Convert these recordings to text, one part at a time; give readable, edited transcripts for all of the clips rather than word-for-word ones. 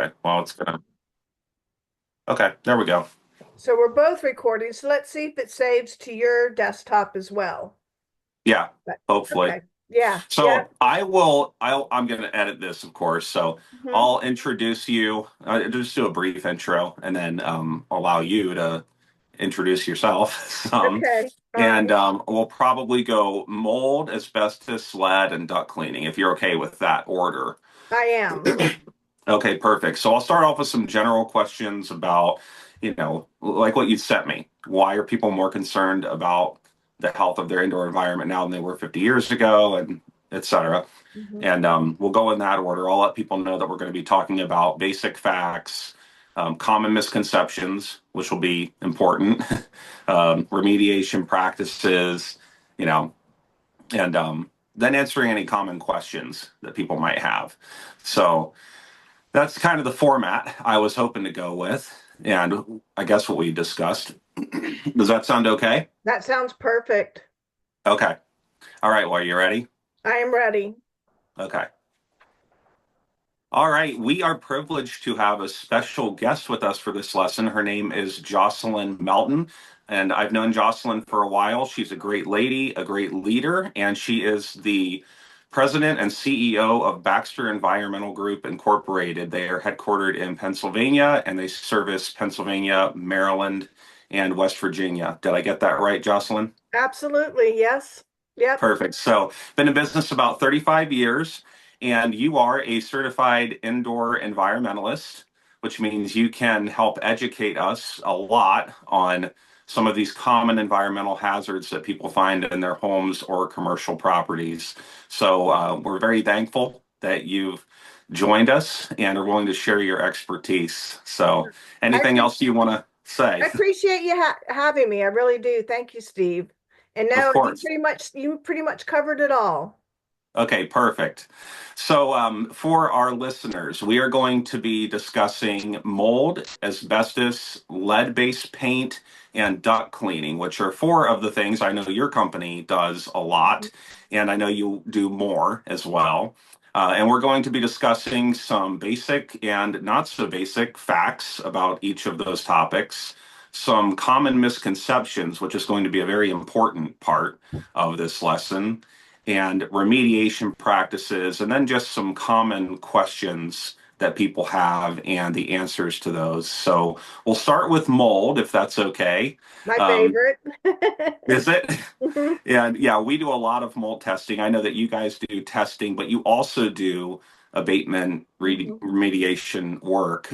Okay. Well, it's gonna. Okay, there we go. So we're both recording. So let's see if it saves to your desktop as well. Yeah, But hopefully. okay. Yeah. Yeah. So I will. I'm going to edit this, of course. So Hmm. I'll introduce you. Just do a brief intro, and then allow you to introduce yourself. Okay. All And right. we'll probably go mold, asbestos, lead, and duct cleaning. If you're okay with that order. I am. Okay, perfect. So I'll start off with some general questions about, like what you sent me. Why are people more concerned about the health of their indoor environment now than they were 50 years ago, and et cetera? Hmm. And we'll go in that order. I'll let people know that we're going to be talking about basic facts, common misconceptions, which will be important, remediation practices, you know, and then answering any common questions that people might have. So, that's kind of the format I was hoping to go with, and I guess what we discussed. Does that sound okay? That sounds perfect. Okay. All right. Well, are you ready? I am ready. Okay. All right. We are privileged to have a special guest with us for this lesson. Her name is Jocelyne Melton, and I've known Jocelyne for a while. She's a great lady, a great leader, and she is the president and CEO of Baxter Environmental Group Incorporated. They are headquartered in Pennsylvania, and they service Pennsylvania, Maryland, and West Virginia. Did I get that right, Jocelyne? Absolutely. Yes. Yep. Perfect. So, been in business about 35 years, and you are a certified indoor environmentalist, which means you can help educate us a lot on some of these common environmental hazards that people find in their homes or commercial properties. So, we're very thankful that you've joined us and are willing to share your expertise. So, I anything pre else you want to I say? appreciate you having me. I really do. Thank you, Steve. And Of no, course. you pretty much covered it all. Okay, perfect. So, for our listeners, we are going to be discussing mold, asbestos, lead-based paint, and duct cleaning, which are four of the things I know your company does a lot, and I know you do more as well. And we're going to be discussing some basic and not so basic facts about each of those topics, some common misconceptions, which is going to be a very important part of this lesson, and remediation practices, and then just some common questions that people have and the answers to those. So we'll start with mold, if that's okay. My Um, favorite. is it? Mhm. And yeah, we do a lot of mold testing. I know that you guys do testing, but you also do abatement Mhm. remediation work.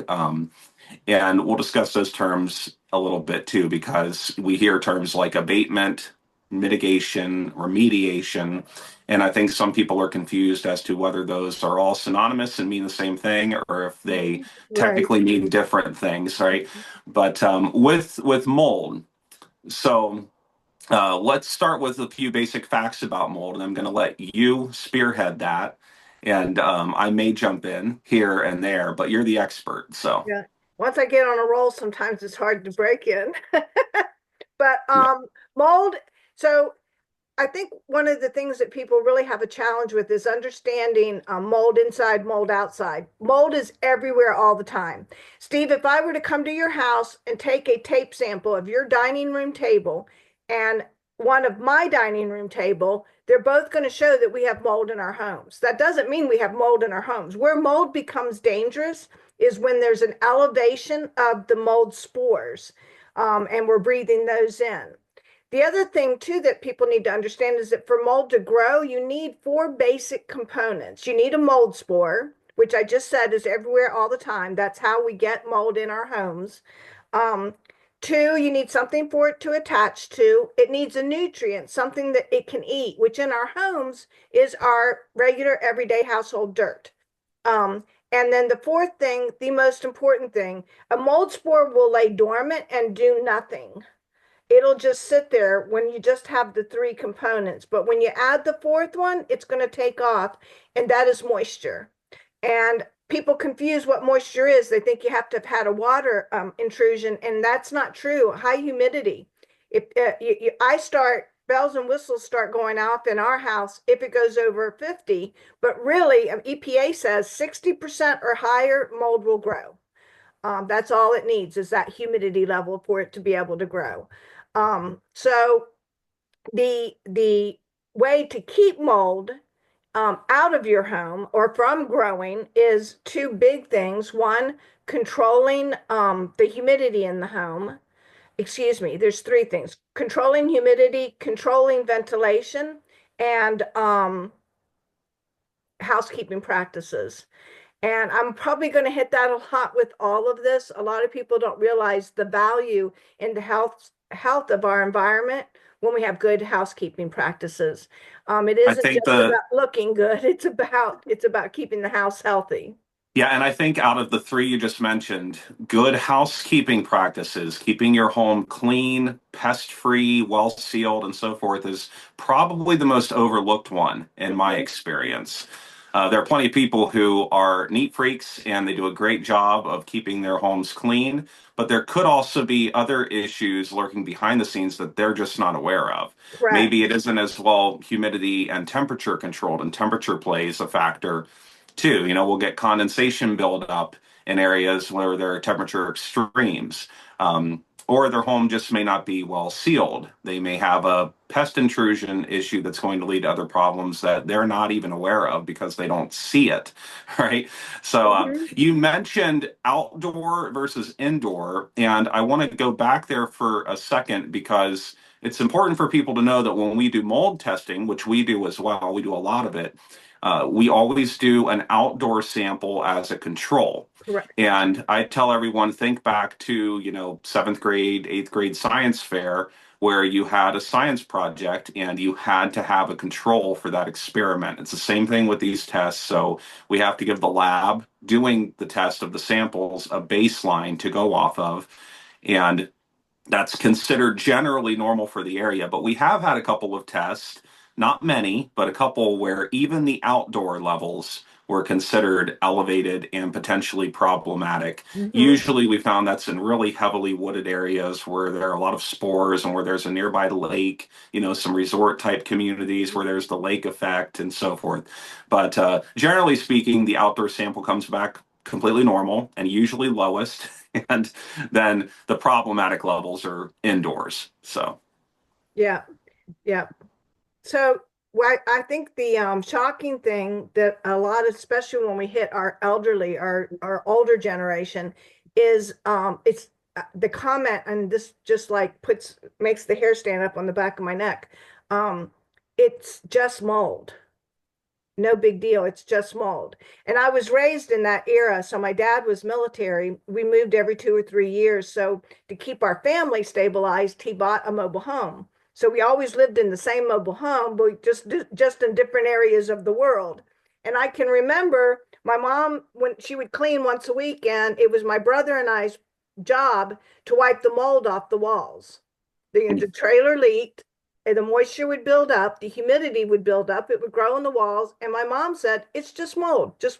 And we'll discuss those terms a little bit too, because we hear terms like abatement, mitigation, remediation, and I think some people are confused as to whether those are all synonymous and mean the same thing, or if they Right. technically mean different things, right? But with mold, so let's start with a few basic facts about mold, and I'm going to let you spearhead that. And I may jump in here and there, but you're the expert, so Yeah. Once I get on a roll, sometimes it's hard to break in. But yeah. mold, so I think one of the things that people really have a challenge with is understanding mold inside, mold outside. Mold is everywhere all the time. Steve, if I were to come to your house and take a tape sample of your dining room table and one of my dining room table, they're both going to show that we have mold in our homes. That doesn't mean we have mold in our homes. Where mold becomes dangerous is when there's an elevation of the mold spores, and we're breathing those in. The other thing, too, that people need to understand is that for mold to grow, you need four basic components. You need a mold spore, which I just said is everywhere all the time. That's how we get mold in our homes. Um, Two, you need something for it to attach to. It needs a nutrient, something that it can eat, which in our homes is our regular everyday household dirt. And then the fourth thing, the most important thing, a mold spore will lay dormant and do nothing. It'll just sit there when you just have the three components. But when you add the fourth one, it's going to take off, and that is moisture. And people confuse what moisture is. They think you have to have had a water intrusion, and that's not true. High humidity. If I start bells and whistles start going off in our house if it goes over 50. But really, EPA says 60% or higher, mold will grow. That's all it needs is that humidity level for it to be able to grow. So the way to keep mold out of your home or from growing is two big things. One, controlling the humidity in the home. Excuse me, there's three things: controlling humidity, controlling ventilation, and housekeeping practices. And I'm probably going to hit that a lot with all of this. A lot of people don't realize the value in the health of our environment when we have good housekeeping practices. It I isn't think just the about looking good. It's about keeping the house healthy. Yeah, and I think out of the three you just mentioned, good housekeeping practices, keeping your home clean, pest-free, well-sealed, and so forth, is probably the most overlooked one in my Mhm. experience. There are plenty of people who are neat freaks and they do a great job of keeping their homes clean, but there could also be other issues lurking behind the scenes that they're just not aware of. Maybe Correct. it isn't as well humidity and temperature controlled, and temperature plays a factor too. We'll get condensation buildup in areas where there are temperature extremes. Or their home just may not be well sealed. They may have a pest intrusion issue that's going to lead to other problems that they're not even aware of because they don't see it, right? So Mhm. you mentioned outdoor versus indoor, and I want to go back there for a second because it's important for people to know that when we do mold testing, which we do as well, we do a lot of it, we always do an outdoor sample as a control. Correct. And I tell everyone, think back to, seventh grade, eighth grade science fair, where you had a science project and you had to have a control for that experiment. It's the same thing with these tests. So we have to give the lab doing the test of the samples a baseline to go off of. And that's considered generally normal for the area. But we have had a couple of tests, not many, but a couple where even the outdoor levels were considered elevated and potentially problematic. Mhm. Usually, we found that's in really heavily wooded areas where there are a lot of spores and where there's a nearby lake, some resort type communities where there's the lake effect and so forth. But generally speaking, the outdoor sample comes back completely normal and usually lowest. And then the problematic levels are indoors. So, Yeah. Yeah. So, I think the shocking thing that a lot, especially when we hit our elderly, our older generation, is it's the comment, and this just like puts makes the hair stand up on the back of my neck. Um, it's just mold. No big deal. It's just mold. And I was raised in that era. So my dad was military. We moved every 2 or 3 years. So to keep our family stabilized, he bought a mobile home. So we always lived in the same mobile home, but just in different areas of the world. And I can remember my mom when she would clean once a week, and it was my brother and I's job to wipe the mold off the walls. The trailer leaked, and the moisture would build up, the humidity would build up, it would grow in the walls. And my mom said, it's just mold, just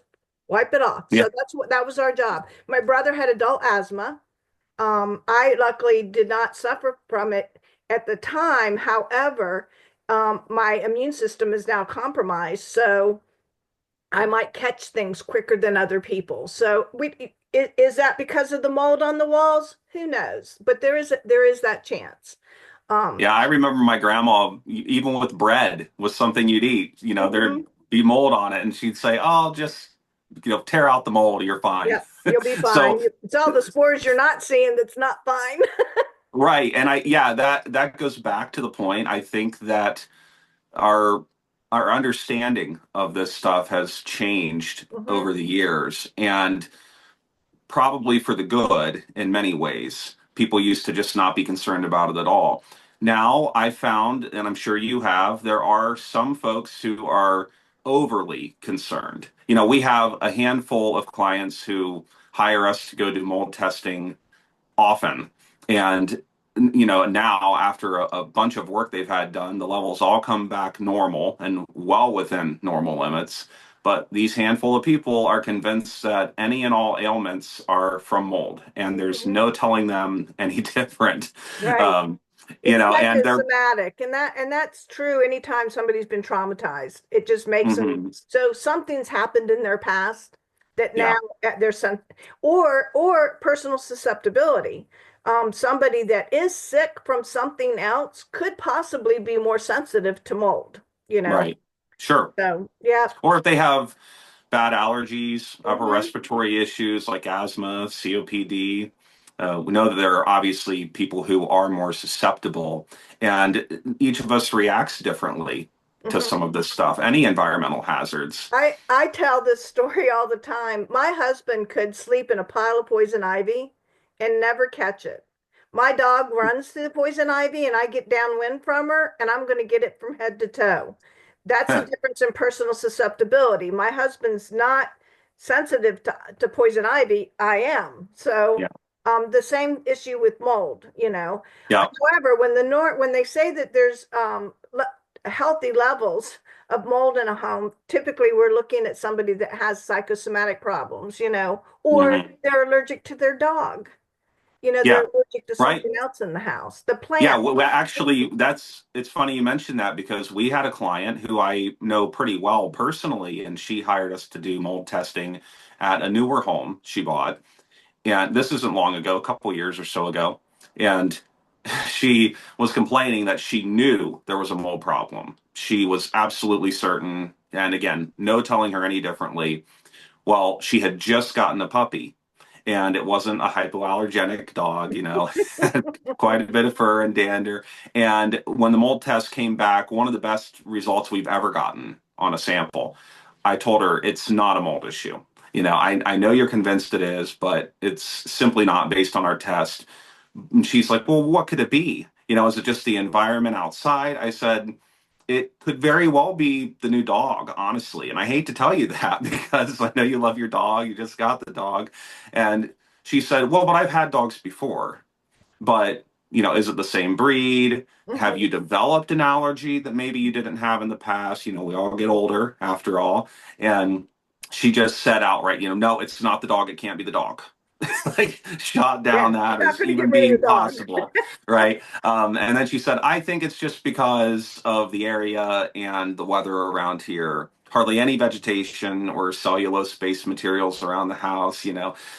wipe it off. yeah, So that was our job. My brother had adult asthma. I luckily did not suffer from it at the time. However, my immune system is now compromised. So I might catch things quicker than other people. So is that because of the mold on the walls? Who knows? But there is that chance. Um, yeah, I remember my grandma, even with bread, was something you'd eat. There'd mhm. be mold on it, and she'd say, "Oh, just tear out the mold, you're fine." Yep, you'll be fine. So, It's all the spores you're not seeing that's not fine. right, and yeah, that goes back to the point. I think that our our understanding of this stuff has changed Hmm. over the years, and probably for the good in many ways. People used to just not be concerned about it at all. Now I found, and I'm sure you have, there are some folks who are overly concerned. We have a handful of clients who hire us to go do mold testing often. And now after a bunch of work they've had done, the levels all come back normal and well within normal limits. But these handful of people are convinced that any and all ailments are from mold, and there's Hmm. no telling them any different. Right. Um, It's and they're, psychosomatic, and that's true anytime somebody's been traumatized. It just makes them mhm, so something's happened in their past that now yeah, there's some or personal susceptibility. Somebody that is sick from something else could possibly be more sensitive to mold, you know. right. Sure. So yeah. Or if they have bad allergies, upper Hmm. respiratory issues like asthma, COPD. We know that there are obviously people who are more susceptible, and each of us reacts differently to some Hmm. of this stuff, any environmental hazards. I tell this story all the time. My husband could sleep in a pile of poison ivy and never catch it. My dog runs through the poison ivy and I get downwind from her and I'm going to get it from head to toe. That's the difference in personal susceptibility. My husband's not sensitive to poison ivy. I am. Yeah, So the same issue with mold, you know. yeah, However, when they say that there's healthy levels of mold in a home, typically we're looking at somebody that has psychosomatic problems, you know, or mhm, they're allergic to their dog. You know, they're yeah, allergic to right. something else in the house, the Yeah, plant. well, actually, it's funny you mentioned that because we had a client who I know pretty well personally, and she hired us to do mold testing at a newer home she bought. And this isn't long ago, a couple years or so ago. And she was complaining that she knew there was a mold problem. She was absolutely certain. And again, no telling her any differently. Well, she had just gotten a puppy and it wasn't a hypoallergenic dog, quite a bit of fur and dander. And when the mold test came back, one of the best results we've ever gotten on a sample, I told her it's not a mold issue. I know you're convinced it is, but it's simply not based on our test. And she's like, well, what could it be? Is it just the environment outside? I said, it could very well be the new dog, honestly. And I hate to tell you that because I know you love your dog. You just got the dog. And she said, well, but I've had dogs before. But, is it the same breed? Have you Mhm. developed an allergy that maybe you didn't have in the past? We all get older after all. And she just said outright, no, it's not the dog. It can't be the dog. Like shot Yeah, down you're that not as going to get even rid of being the dog. possible, right? And then she said, I think it's just because of the area and the weather around here. Hardly any vegetation or cellulose-based materials around the house.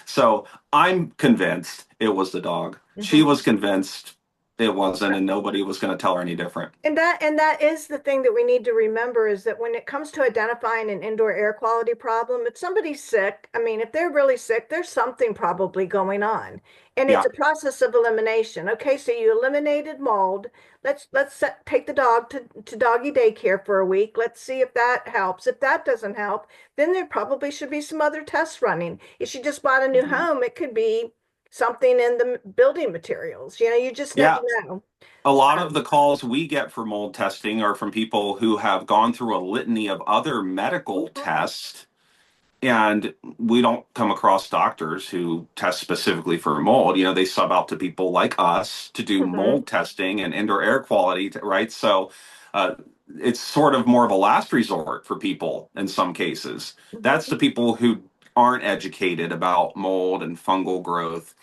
So I'm convinced it was the dog. She Mhm. was convinced it wasn't, and nobody was going to tell her any different. And that is the thing that we need to remember is that when it comes to identifying an indoor air quality problem, if somebody's sick, I mean, if they're really sick, there's something probably going on. And it's Yeah. a process of elimination. Okay, so you eliminated mold. Take the dog to doggy daycare for a week. Let's see if that helps. If that doesn't help, then there probably should be some other tests running. If she just bought a new Mhm. home, it could be something in the building materials. You know, you just never Yeah. know. A lot of Um, the calls we get for mold testing are from people who have gone through a litany of other medical mhm, tests, and we don't come across doctors who test specifically for mold. They sub out to people like us to do mhm. mold testing and indoor air quality, right? So uh, it's sort of more of a last resort for people in some cases. That's Mhm. the people who aren't educated about mold and fungal growth.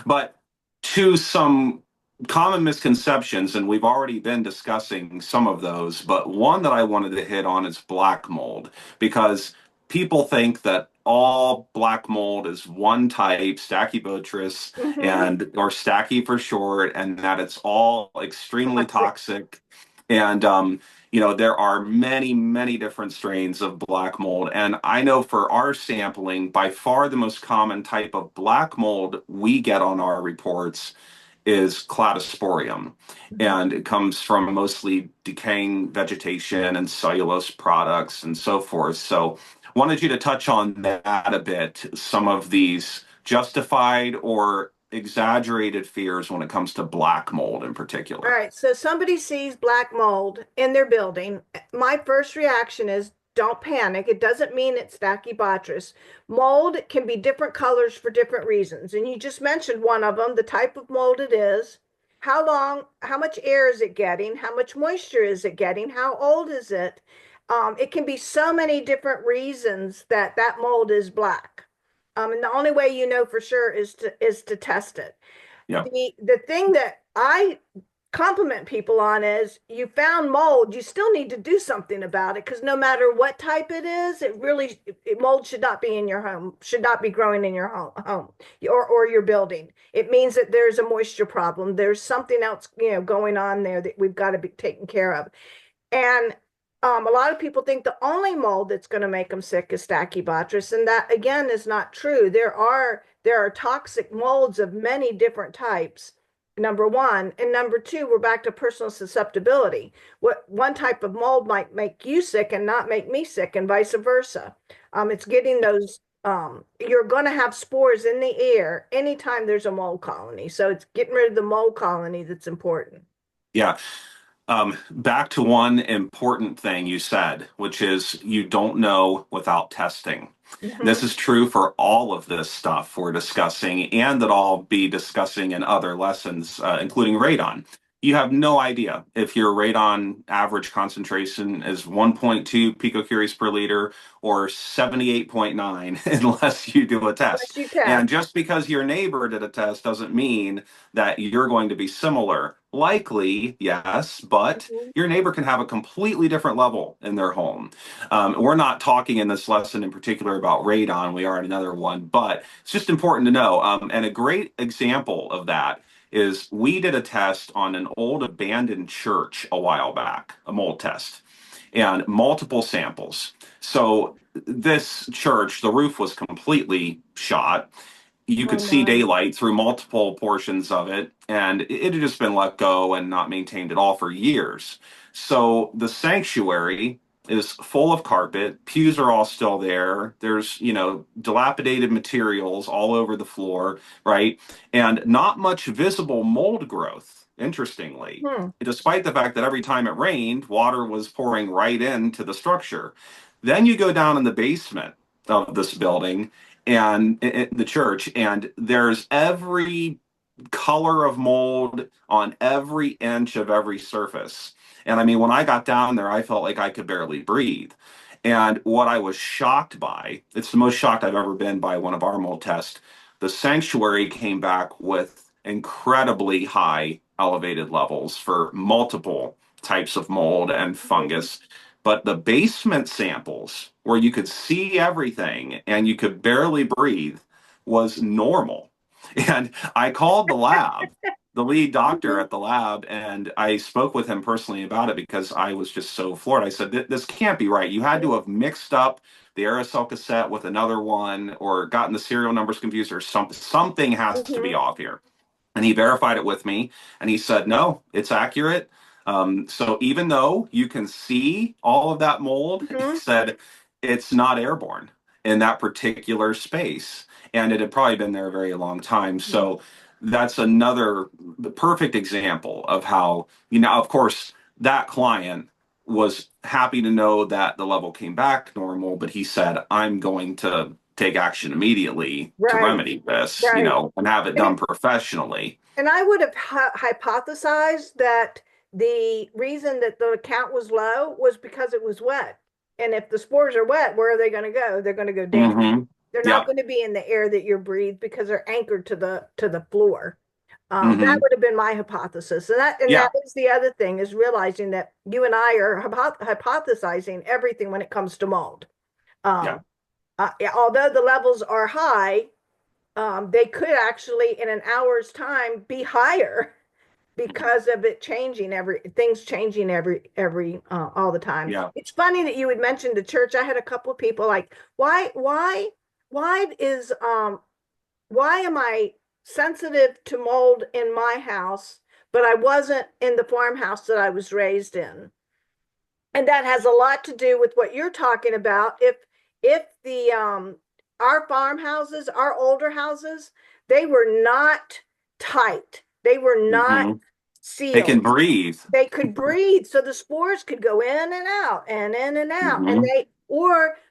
But to some common misconceptions, and we've already been discussing some of those, but one that I wanted to hit on is black mold, because people think that all black mold is one type, Stachybotrys, Mhm. and or Stacky for short, and that it's all extremely Toxic. toxic. And there are many, many different strains of black mold. And I know for our sampling, by far the most common type of black mold we get on our reports is cladosporium. Mhm. And it comes from mostly decaying vegetation and cellulose products and so forth. So, wanted you to touch on that a bit, some of these justified or exaggerated fears when it comes to black mold in All particular. right, so somebody sees black mold in their building. My first reaction is don't panic. It doesn't mean it's Stachybotrys. Mold can be different colors for different reasons. And you just mentioned one of them, the type of mold it is, how much air is it getting, how much moisture is it getting, how old is it? It can be so many different reasons that that mold is black. And the only way you know for sure is to test it. Yeah. The thing that I compliment people on is you found mold, you still need to do something about it because no matter what type it is, mold should not be in your home, should not be growing in your home or your building. It means that there's a moisture problem. There's something else, going on there that we've got to be taken care of. And a lot of people think the only mold that's going to make them sick is Stachybotrys, and that again is not true. There are toxic molds of many different types. Number one, and number two, we're back to personal susceptibility. What one type of mold might make you sick and not make me sick, and vice versa. It's getting those. You're going to have spores in the air anytime there's a mold colony. So it's getting rid of the mold colony that's important. Yeah. Back to one important thing you said, which is you don't know without testing. Hmm. This is true for all of this stuff we're discussing and that I'll be discussing in other lessons, including radon. You have no idea if your radon average concentration is 1.2 picocuries per liter or 78.9 unless you do a test. Unless you test. And just because your neighbor did a test doesn't mean that you're going to be similar. Likely, yes, but Mhm. your neighbor can have a completely different level in their home. We're not talking in this lesson in particular about radon. We are in another one, but it's just important to know. And a great example of that is we did a test on an old abandoned church a while back, a mold test, and multiple samples. So this church, the roof was completely shot. You Oh could see my. daylight through multiple portions of it, and it had just been let go and not maintained at all for years. So the sanctuary is full of carpet. Pews are all still there. There's, dilapidated materials all over the floor, right? And not much visible mold growth, interestingly, Hmm. despite the fact that every time it rained, water was pouring right into the structure. Then you go down in the basement of this building and the church, and there's every color of mold on every inch of every surface. And I mean, when I got down there, I felt like I could barely breathe. And what I was shocked by, it's the most shocked I've ever been by one of our mold tests. The sanctuary came back with incredibly high elevated levels for multiple types of mold and Mhm. fungus. But the basement samples, where you could see everything and you could barely breathe, was normal. And I called the lab, the lead doctor Mhm. at the lab, and I spoke with him personally about it because I was just so floored. I said, This can't be right. You had to have mixed up the aerosol cassette with another one or gotten the serial numbers confused or something. Something has to be Mhm. off here. And he verified it with me and he said, no, it's accurate. So even though you can see all of that mold, he Mhm. said it's not airborne in that particular space. And it had probably been there a very long time. Mhm. So that's another perfect example of how, of course, that client was happy to know that the level came back normal, but he said, I'm going to take action immediately to Right. remedy this, Right. and have it And done professionally. and I would have hypothesized that the reason that the count was low was because it was wet. And if the spores are wet, where are they going to go? They're going to go down. Hmm. They're not Yep. going to be in the air that you breathe because they're anchored to the floor. That Hmm. would have been my hypothesis, and that Yeah. is the other thing is realizing that you and I are hypothesizing everything when it comes to mold. Yeah. Um, Although the levels are high, they could actually in an hour's time be higher because of it changing every things changing every all the time. Yeah. It's funny that you had mentioned the church. I had a couple of people like, why is why am I sensitive to mold in my house, but I wasn't in the farmhouse that I was raised in? And that has a lot to do with what you're talking about. If the our farmhouses, our older houses, they were not tight. They were not Hmm. They sealed. can breathe. They could breathe, so the spores could go in and out and in and out. And Hmm.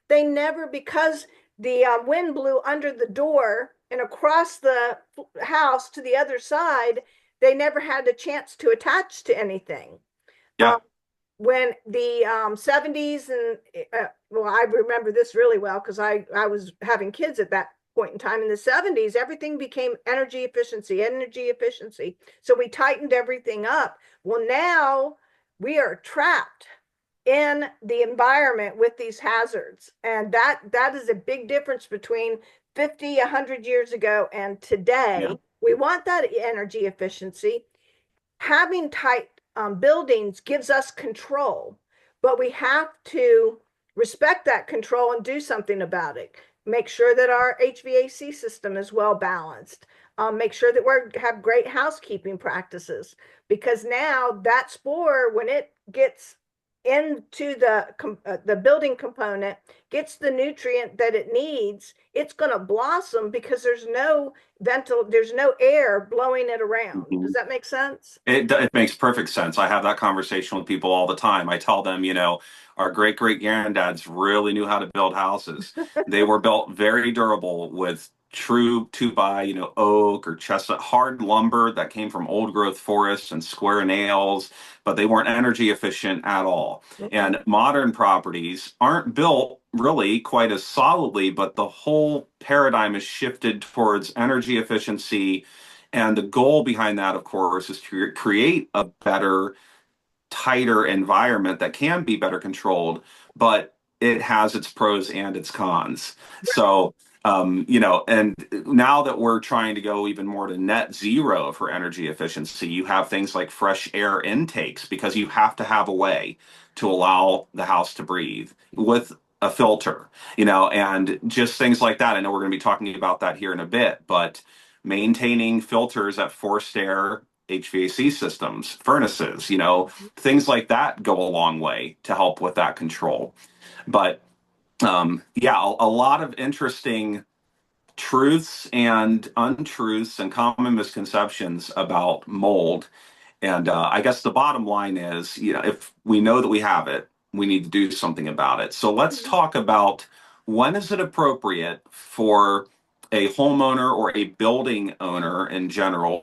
they never, because the wind blew under the door and across the house to the other side, they never had a chance to attach to anything. Um, Yeah. when the 70s and well, I remember this really well because I was having kids at that point in time in the 70s, everything became energy efficiency, energy efficiency. So we tightened everything up. Well, now we are trapped in the environment with these hazards. And that is a big difference between 50, 100 years ago and Yeah. today. We want that energy efficiency. Having tight buildings gives us control, but we have to respect that control and do something about it. Make sure that our HVAC system is well balanced. Make sure that we have great housekeeping practices, because now that spore, when it gets into the building component, gets the nutrient that it needs, it's going to blossom because there's no air blowing it around. Does Mhm. that make sense? It makes perfect sense. I have that conversation with people all the time. I tell them, our great granddads really knew how to build houses. They were built very durable with true two by, oak or chestnut hard lumber that came from old growth forests and square nails, but they weren't energy efficient at all. Mm-mm. And modern properties aren't built really quite as solidly, but the whole paradigm is shifted towards energy efficiency, and the goal behind that, of course, is to create a better, tighter environment that can be better controlled, but it has its pros and its cons. So, and now that we're trying to go even more to net zero for energy efficiency, you have things like fresh air intakes because you have to have a way to allow the house to breathe with a filter, and just things like that. I know we're going to be talking about that here in a bit, but maintaining filters at forced air HVAC systems, furnaces, things like that go a long way to help with that control. But yeah, a lot of interesting truths and untruths and common misconceptions about mold. And I guess the bottom line is, if we know that we have it, we need to do something about it. So let's talk about, when is it appropriate for a homeowner or a building owner in general,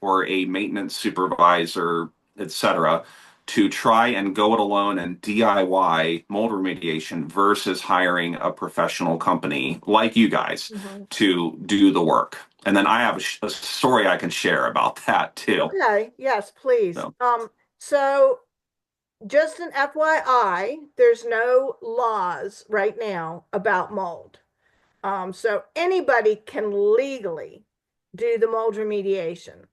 or a maintenance supervisor, et cetera, to try and go it alone and DIY mold remediation versus hiring a professional company like you guys Mhm. to do the work. And then I have a story I can share about that too. Okay, yes, please. So, So just an FYI, there's no laws right now about mold. So anybody can legally do the mold remediation.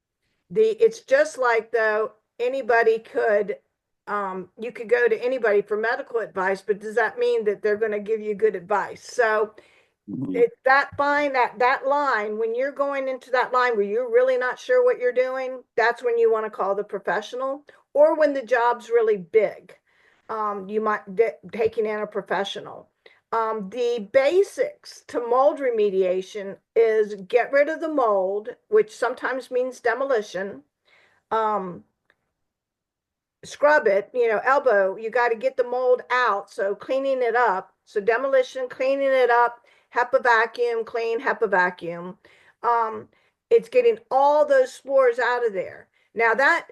It's just like though anybody could, you could go to anybody for medical advice, but does that mean that they're going to give you good advice? So mhm, it's that fine, that line, when you're going into that line where you're really not sure what you're doing, that's when you want to call the professional. Or when the job's really big, you might taking in a professional. The basics to mold remediation is get rid of the mold, which sometimes means demolition. um, Scrub it, elbow, you got to get the mold out. So cleaning it up. So demolition, cleaning it up, HEPA vacuum, clean, HEPA vacuum. Um, it's getting all those spores out of there. Now that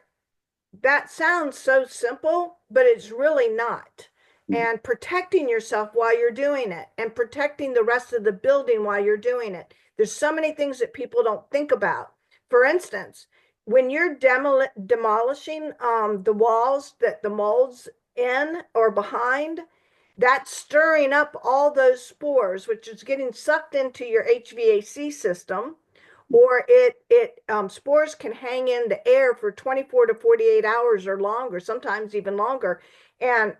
sounds so simple, but it's really not. And protecting yourself while you're doing it and protecting the rest of the building while you're doing it. There's so many things that people don't think about. For instance, when you're demolishing the walls that the mold's in or behind, that's stirring up all those spores, which is getting sucked into your HVAC system. Or spores can hang in the air for 24 to 48 hours or longer, sometimes even longer, and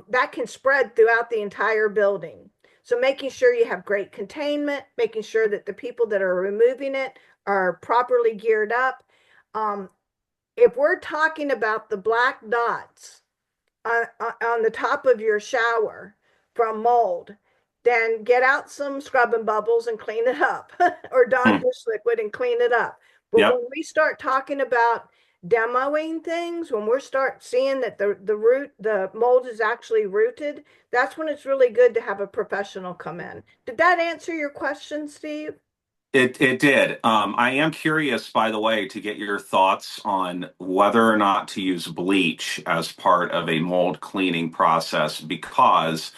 that can spread throughout the entire building. So making sure you have great containment, making sure that the people that are removing it are properly geared up. Um, if we're talking about the black dots on the top of your shower from mold, then get out some scrub and bubbles and clean it up, or Dawn mhm. dish liquid and clean it up. But Yep. when we start talking about demoing things, when we start seeing that the mold is actually rooted, that's when it's really good to have a professional come in. Did that answer your question, Steve? It did. I am curious, by the way, to get your thoughts on whether or not to use bleach as part of a mold cleaning process, because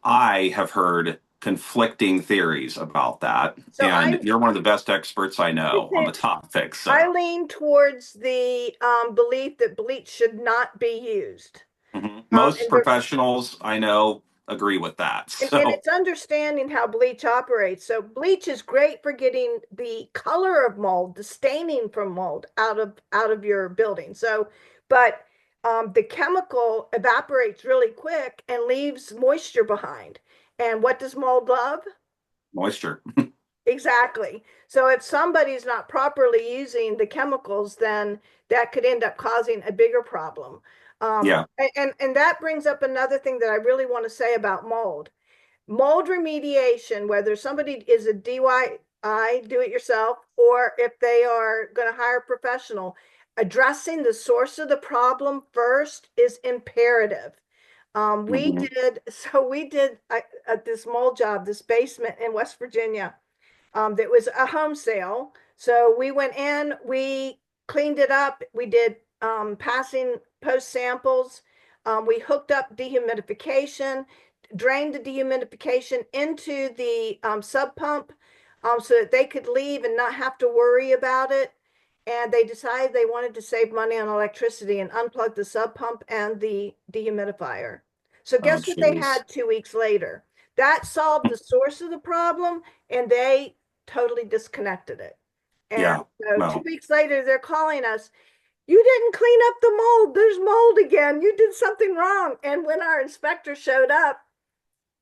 I have heard conflicting theories about that. So And you're one of the best experts I know on the I topic. I So, lean towards the belief that bleach should not be used. most And the professionals I know agree with that. and So, it's understanding how bleach operates. So bleach is great for getting the color of mold, the staining from mold out of your building. So, but the chemical evaporates really quick and leaves moisture behind. And what does mold love? moisture. Exactly. So if somebody's not properly using the chemicals, then that could end up causing a bigger problem. Yeah. And that brings up another thing that I really want to say about mold. Mold remediation, whether somebody is a DIY, do it yourself, or if they are going to hire a professional, addressing the source of the problem first is imperative. We Hmm. did, so we did at this mold job, this basement in West Virginia. That was a home sale. So we went in, we cleaned it up, we did passing post samples, we hooked up dehumidification, drained the dehumidification into the sub pump so that they could leave and not have to worry about it. And they decided they wanted to save money on electricity and unplug the sub pump and the dehumidifier. So Oh, guess what they geez. had 2 weeks later? That solved the source of the problem, and they totally disconnected it. And Yeah. so two Well, weeks later, they're calling us, you didn't clean up the mold. There's mold again. You did something wrong. And when our inspector showed up,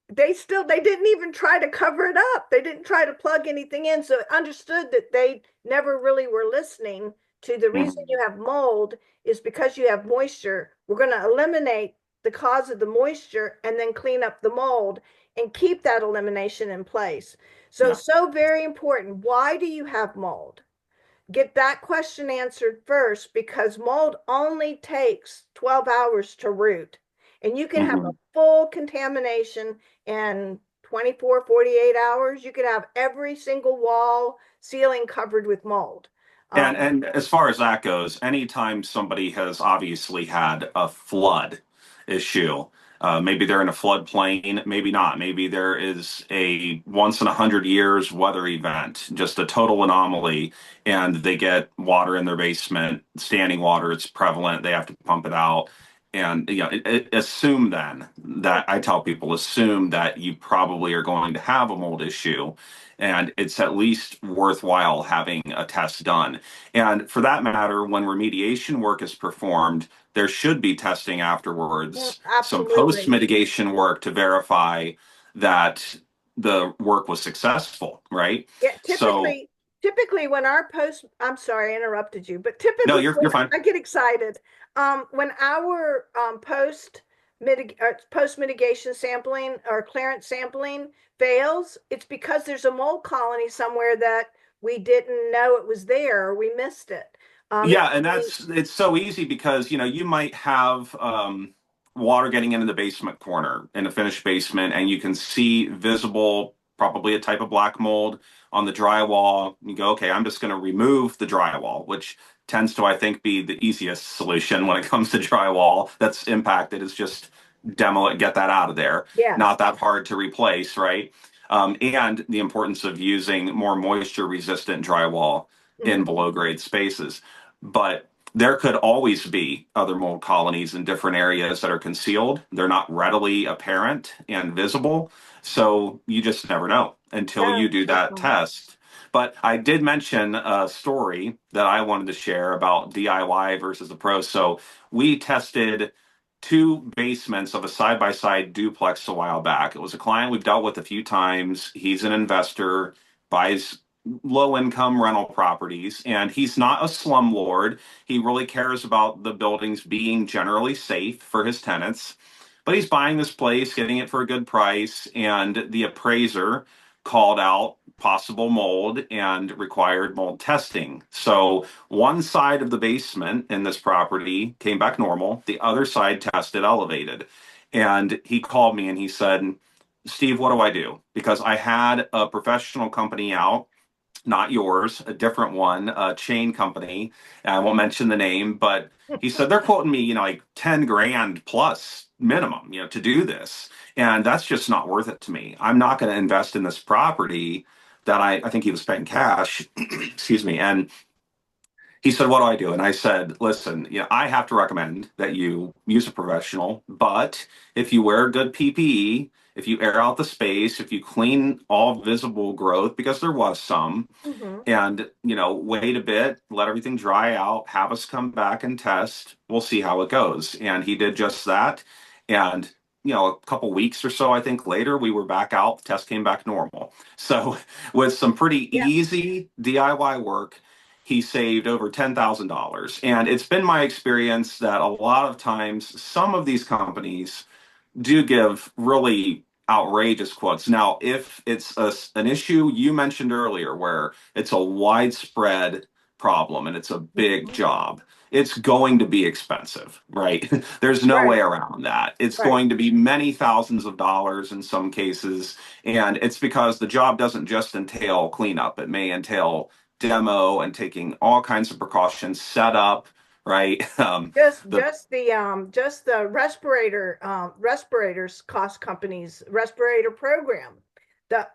they didn't even try to cover it up. They didn't try to plug anything in. So it understood that they never really were listening to the reason mhm. you have mold is because you have moisture. We're going to eliminate the cause of the moisture and then clean up the mold and keep that elimination in place. So, Yeah. so very important. Why do you have mold? Get that question answered first because mold only takes 12 hours to root. And you can have a Hmm. full contamination in 24, 48 hours. You could have every single wall, ceiling covered with mold. Um, And as far as that goes, anytime somebody has obviously had a flood issue, maybe they're in a floodplain, maybe not. Maybe there is a once in 100 years weather event, just a total anomaly, and they get water in their basement, standing water. It's prevalent. They have to pump it out. And assume then that I tell people assume that you probably are going to have a mold issue, and it's at least worthwhile having a test done. And for that matter, when remediation work is performed, there should be testing afterwards, some post absolutely. mitigation work to verify that the work was successful, right? Yeah, So, typically when our post, I'm sorry, I interrupted you, but no, typically you're when fine. I get excited, when our post mitigation sampling or clearance sampling fails, it's because there's a mold colony somewhere that we didn't know it was there or we missed it. It Yeah, could and be, it's so easy because you might have water getting into the basement corner in a finished basement, and you can see visible, probably a type of black mold on the drywall. You go, okay, I'm just going to remove the drywall, which tends to, I think, be the easiest solution when it comes to drywall that's impacted. Is just demo it, get that out of there. Not yes. that hard to replace, right? And the importance of using more moisture resistant drywall in Mhm. below grade spaces. But there could always be other mold colonies in different areas that are concealed. They're not readily apparent and visible. So you just never know until you No, do that's that right. test. But I did mention a story that I wanted to share about DIY versus the pro. So we tested two basements of a side by side duplex a while back. It was a client we've dealt with a few times. He's an investor, buys low income rental properties, and he's not a slumlord. He really cares about the buildings being generally safe for his tenants. But he's buying this place, getting it for a good price, and the appraiser called out possible mold and required mold testing. So one side of the basement in this property came back normal, the other side tested elevated. And he called me and he said, Steve, what do I do? Because I had a professional company out not yours, a different one, a chain company. I won't mention the name, but he said they're quoting me, like 10 grand plus minimum, to do this. And that's just not worth it to me. I'm not going to invest in this property that I think he was paying cash, excuse me. And he said, "What do I do?" And I said, "Listen, I have to recommend that you use a professional, but if you wear good PPE, if you air out the space, if you clean all visible growth, because there was some, Hmm. and wait a bit, let everything dry out, have us come back and test. We'll see how it goes." And he did just that. And a couple weeks or so, I think later, we were back out. The test came back normal. So with some pretty Yeah. easy DIY work, he saved over $10,000. And it's been my experience that a lot of times some of these companies do give really outrageous quotes. Now, if it's an issue you mentioned earlier where it's a widespread problem and it's a big Mhm. job, it's going to be expensive, right? There's no Right, way around that. It's right. going to be many thousands of dollars in some cases. And it's because the job doesn't just entail cleanup, it may entail demo and taking all kinds of precautions, set up, right? The Just the respirators cost companies respirator program. The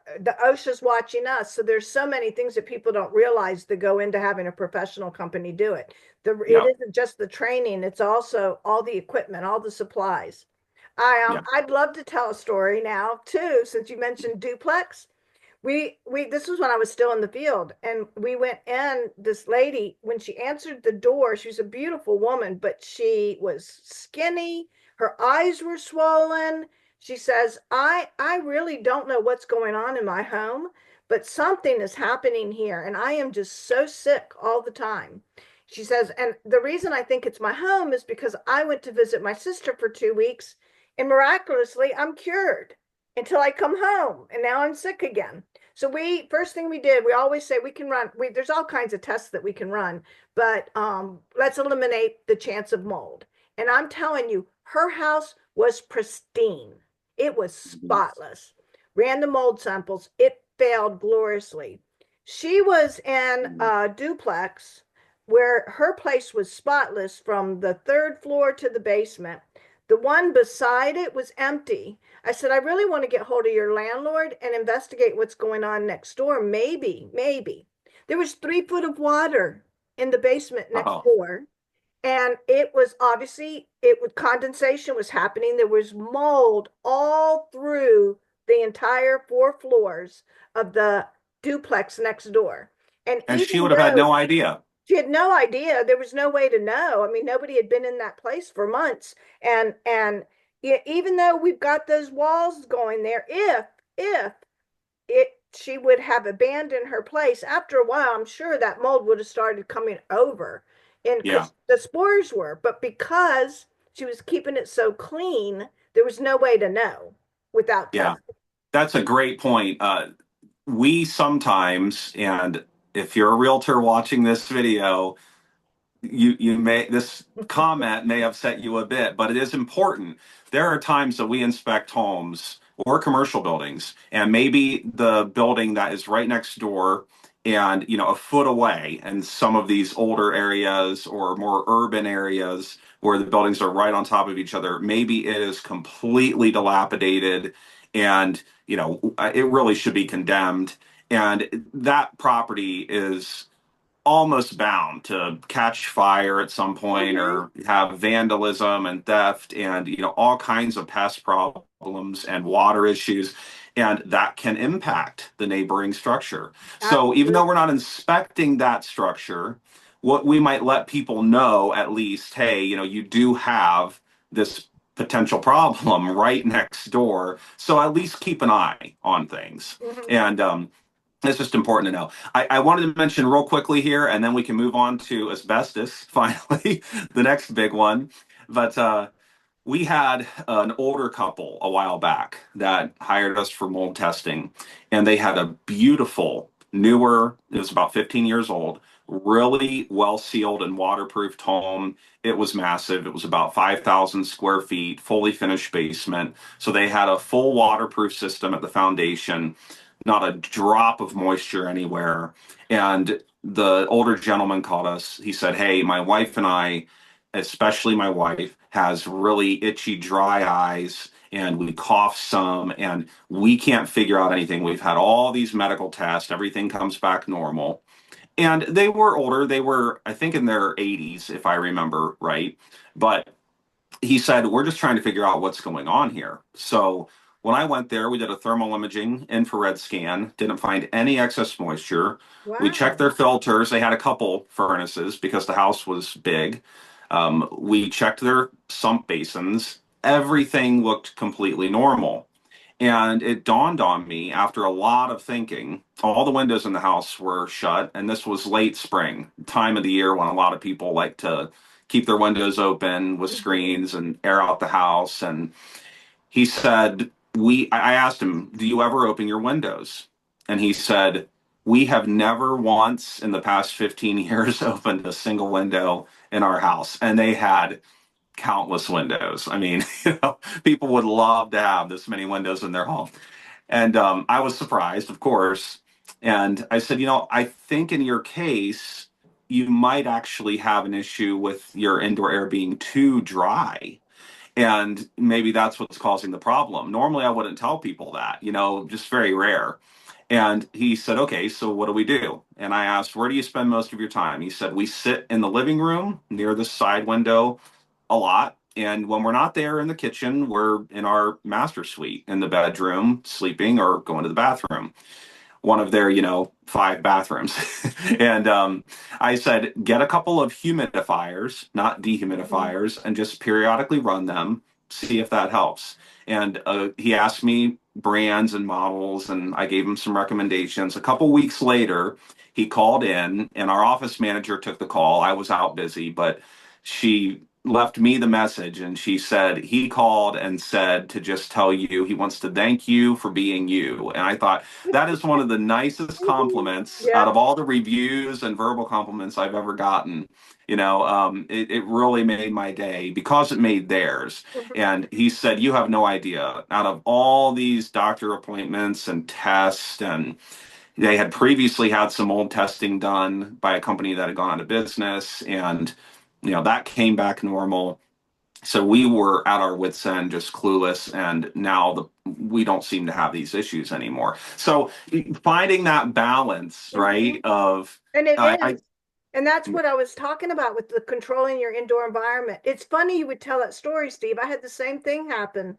OSHA's watching us, so there's so many things that people don't realize that go into having a professional company do it. It yeah, isn't just the training, it's also all the equipment, all the supplies. yeah. I'd love to tell a story now too, since you mentioned duplex. We this was when I was still in the field, and we went in. This lady, when she answered the door, she was a beautiful woman, but she was skinny. Her eyes were swollen. She says, I really don't know what's going on in my home, but something is happening here, and I am just so sick all the time. She says, and the reason I think it's my home is because I went to visit my sister for 2 weeks, and miraculously I'm cured until I come home, and now I'm sick again. So we first thing we did, we always say we can run. There's all kinds of tests that we can run, but let's eliminate the chance of mold. And I'm telling you, her house was pristine. It was spotless. Ran the mold samples. It failed gloriously. She was in a duplex where her place was spotless from the third floor to the basement. The one beside it was empty. I said, I really want to get hold of your landlord and investigate what's going on next door. Maybe. There was 3 foot of water in the basement next Oh, door. And it was obviously, it was condensation was happening. There was mold all through the entire 4 floors of the duplex next door. And and she even would have had though no idea. she had no idea. There was no way to know. I mean, nobody had been in that place for months. And even though we've got those walls going there, if it she would have abandoned her place after a while, I'm sure that mold would have started coming over. And Yeah, because the spores were, but because she was keeping it so clean, there was no way to know without yeah. testing. That's a great point. We sometimes, and if you're a realtor watching this video, you may this comment may upset you a bit, but it is important. There are times that we inspect homes or commercial buildings, and maybe the building that is right next door and a foot away in some of these older areas or more urban areas where the buildings are right on top of each other, maybe it is completely dilapidated and it really should be condemned. And that property is almost bound to catch fire at some point Mm-hmm. or have vandalism and theft and all kinds of pest problems and water issues, and that can impact the neighboring structure. So even though we're Absolutely. not inspecting that structure, what we might let people know at least, hey, you do have this potential problem right next door, so at least keep an eye on things. Mm-hmm. And it's just important to know. I wanted to mention real quickly here, and then we can move on to asbestos, finally, the next big one. But we had an older couple a while back that hired us for mold testing, and they had a beautiful, newer, it was about 15 years old, really well sealed and waterproofed home. It was massive. It was about 5,000 square feet, fully finished basement. So they had a full waterproof system at the foundation, not a drop of moisture anywhere. And the older gentleman called us. He said, "Hey, my wife and I, especially my wife, has really itchy, dry eyes, and we cough some, and we can't figure out anything. We've had all these medical tests, everything comes back normal." And they were older. They were, I think, in their 80s, if I remember right. But he said, "We're just trying to figure out what's going on here." So when I went there, we did a thermal imaging infrared scan, didn't find any excess moisture. We checked Wow. their filters. They had a couple furnaces because the house was big. We checked their sump basins. Everything looked completely normal. And it dawned on me after a lot of thinking, all the windows in the house were shut, and this was late spring, time of the year when a lot of people like to keep their windows open with Mhm. screens and air out the house. And he said, I asked him, "Do you ever open your windows?" And he said, "We have never once in the past 15 years opened a single window in our house." And they had countless windows. I mean, people would love to have this many windows in their home. And I was surprised, of course. And I said, I think in your case, you might actually have an issue with your indoor air being too dry. And maybe that's what's causing the problem. Normally, I wouldn't tell people that, just very rare. And he said, "Okay, so what do we do?" And I asked, "Where do you spend most of your time?" He said, "We sit in the living room near the side window a lot. And when we're not there in the kitchen, we're in our master suite in the bedroom, sleeping or going to the bathroom, one of their, 5 bathrooms." And I said, "Get a couple of humidifiers, not Mhm. dehumidifiers, and just periodically run them, see if that helps." And he asked me brands and models, and I gave him some recommendations. A couple weeks later, he called in, and our office manager took the call. I was out busy, but she left me the message, and she said he called and said to just tell you he wants to thank you for being you. And I thought, that is one of the nicest compliments out Yep. of all the reviews and verbal compliments I've ever gotten. It really made my day because it made theirs. Mhm. And he said, "You have no idea. Out of all these doctor appointments and tests, and they had previously had some old testing done by a company that had gone out of business, and that came back normal. So we were at our wits' end, just clueless, and now we don't seem to have these issues anymore." So finding that balance, right? Mhm. Of And it I is. And that's what I was talking about with the controlling your indoor environment. It's funny you would tell that story, Steve. I had the same thing happen.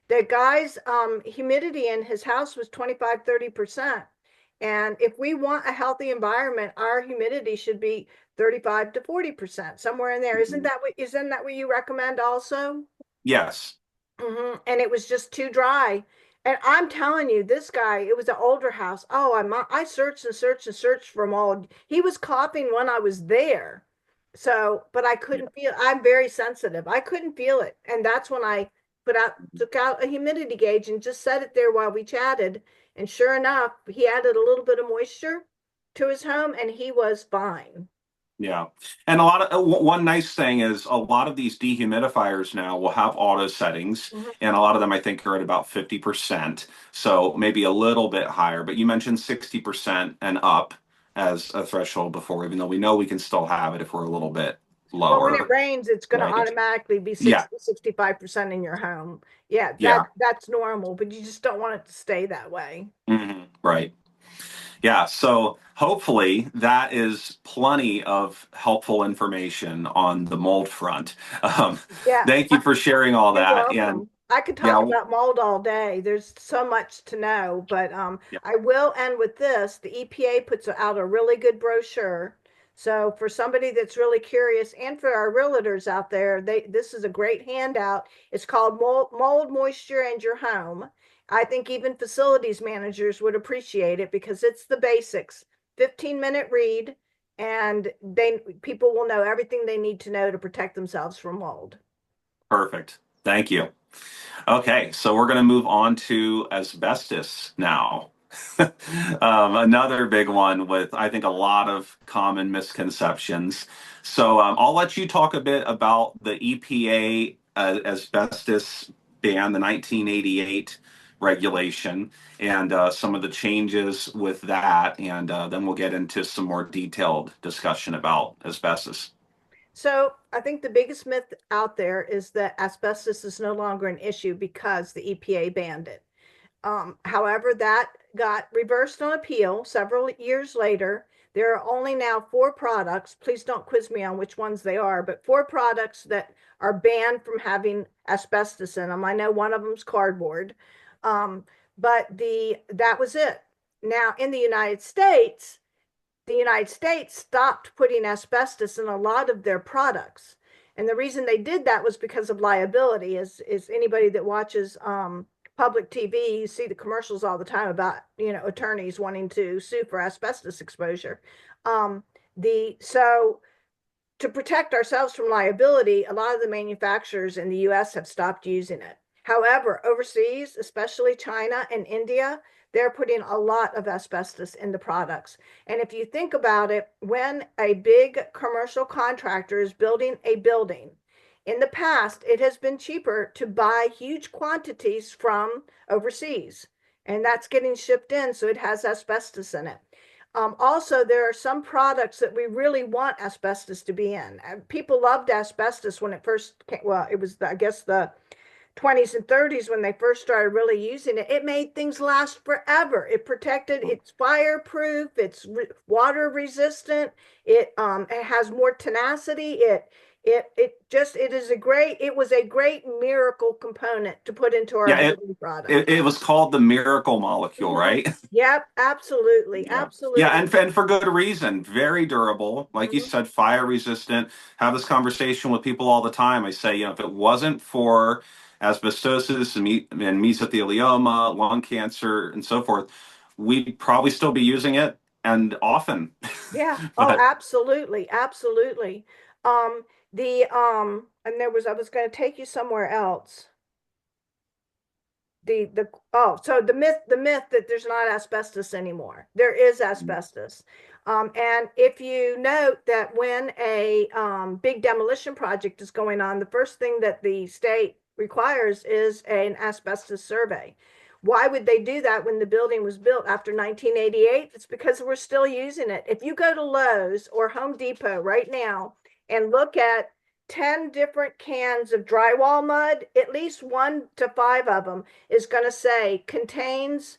The guy's humidity in his house was 25-30%. And if we want a healthy environment, our humidity should be 35 to 40%, somewhere in there. Isn't that what you recommend also? yes, And it was just too dry. And I'm telling you, this guy, it was an older house. Oh, I searched and searched and searched for mold. He was coughing when I was there. So, but I yeah, couldn't feel, I'm very sensitive. I couldn't feel it. And that's when I took out a humidity gauge and just set it there while we chatted. And sure enough, he added a little bit of moisture to his home and he was fine. yeah. And a lot of one nice thing is a lot of these dehumidifiers now will have auto settings, Mhm. and a lot of them I think are at about 50%. So maybe a little bit higher, but you mentioned 60% and up as a threshold before, even though we know we can still have it if we're a little bit Well, when it lower, rains, it's going to right? automatically be Yeah, 65% in your home. Yeah, yeah. that's normal, but you just don't want it to stay that way. Right. Yeah. So hopefully that is plenty of helpful information on the mold front. Um, Yeah, Thank you for sharing all you're that. And welcome. I could yeah, talk about mold all day. There's so much to know, but yeah, I will end with this. The EPA puts out a really good brochure. So for somebody that's really curious, and for our realtors out there, this is a great handout. It's called Mold Moisture and Your Home. I think even facilities managers would appreciate it because it's the basics. 15-minute read, and people will know everything they need to know to protect themselves from mold. perfect. Thank you. Okay, so we're going to move on to asbestos now. Another big one with, I think, a lot of common misconceptions. So I'll let you talk a bit about the EPA asbestos ban, the 1988 regulation and some of the changes with that. And then we'll get into some more detailed discussion about asbestos. So I think the biggest myth out there is that asbestos is no longer an issue because the EPA banned it. However, that got reversed on appeal several years later. There are only now four products. Please don't quiz me on which ones they are, but four products that are banned from having asbestos in them. I know one of them's cardboard, but that was it. Now in the United States stopped putting asbestos in a lot of their products. And the reason they did that was because of liability. Is anybody that watches public TV, you see the commercials all the time about, attorneys wanting to sue for asbestos exposure. The so to protect ourselves from liability, a lot of the manufacturers in the US have stopped using it. However, overseas, especially China and India, they're putting a lot of asbestos in the products. And if you think about it, when a big commercial contractor is building a building, in the past, it has been cheaper to buy huge quantities from overseas, and that's getting shipped in, so it has asbestos in it. Also, there are some products that we really want asbestos to be in. People loved asbestos when it first came. Well, it was, I guess, the 20s and 30s when they first started really using it. It made things last forever. It protected, it's fireproof, it's water resistant, it has more tenacity. It was a great miracle component to put into our Yeah, building products. it was called the miracle molecule, Mhm. right? Yep, absolutely, Yeah. Yeah, absolutely. and for good reason. Very durable. Like you Mhm. said, fire resistant. Have this conversation with people all the time. I say, if it wasn't for asbestosis and mesothelioma, lung cancer, and so forth, we'd probably still be using it and often. Yeah. Oh, But absolutely, absolutely. And I was going to take you somewhere else. So the myth that there's not asbestos anymore. There is asbestos. And if you note that when a big demolition project is going on, the first thing that the state requires is an asbestos survey. Why would they do that when the building was built after 1988? It's because we're still using it. If you go to Lowe's or Home Depot right now and look at 10 different cans of drywall mud, at least 1 to 5 of them is going to say contains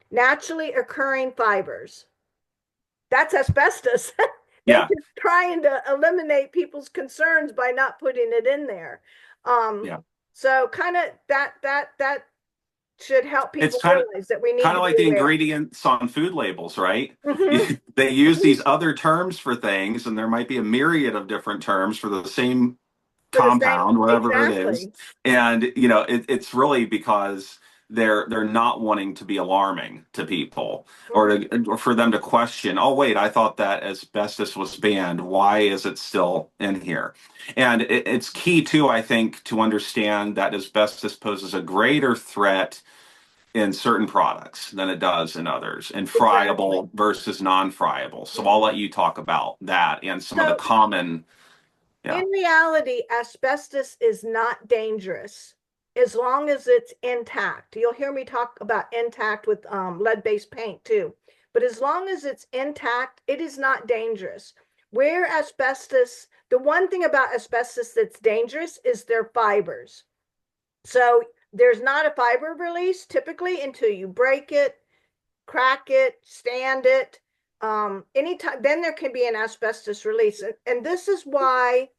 naturally occurring fibers. That's asbestos. They're yeah, just trying to eliminate people's concerns by not putting it in there. Um, yeah. so kind of that should help It's people realize that we need kind to of be like the aware. ingredients on food labels, right? Mhm. They use these other terms for things, and there might be a myriad of different terms for the same For the same, compound, whatever it is. exactly. And it's really because they're not wanting to be alarming to people Mhm. or for them to question, oh wait, I thought that asbestos was banned. Why is it still in here? And it's key too, I think, to understand that asbestos poses a greater threat in certain products than it does in others, and Exactly. friable versus non-friable. So I'll let Mhm. you talk about that and some of the So common, yeah, in reality, asbestos is not dangerous as long as it's intact. You'll hear me talk about intact with lead-based paint too. But as long as it's intact, it is not dangerous. The one thing about asbestos that's dangerous is their fibers. So there's not a fiber release typically until you break it, crack it, stand it. Anytime, then there can be an asbestos release. And this is why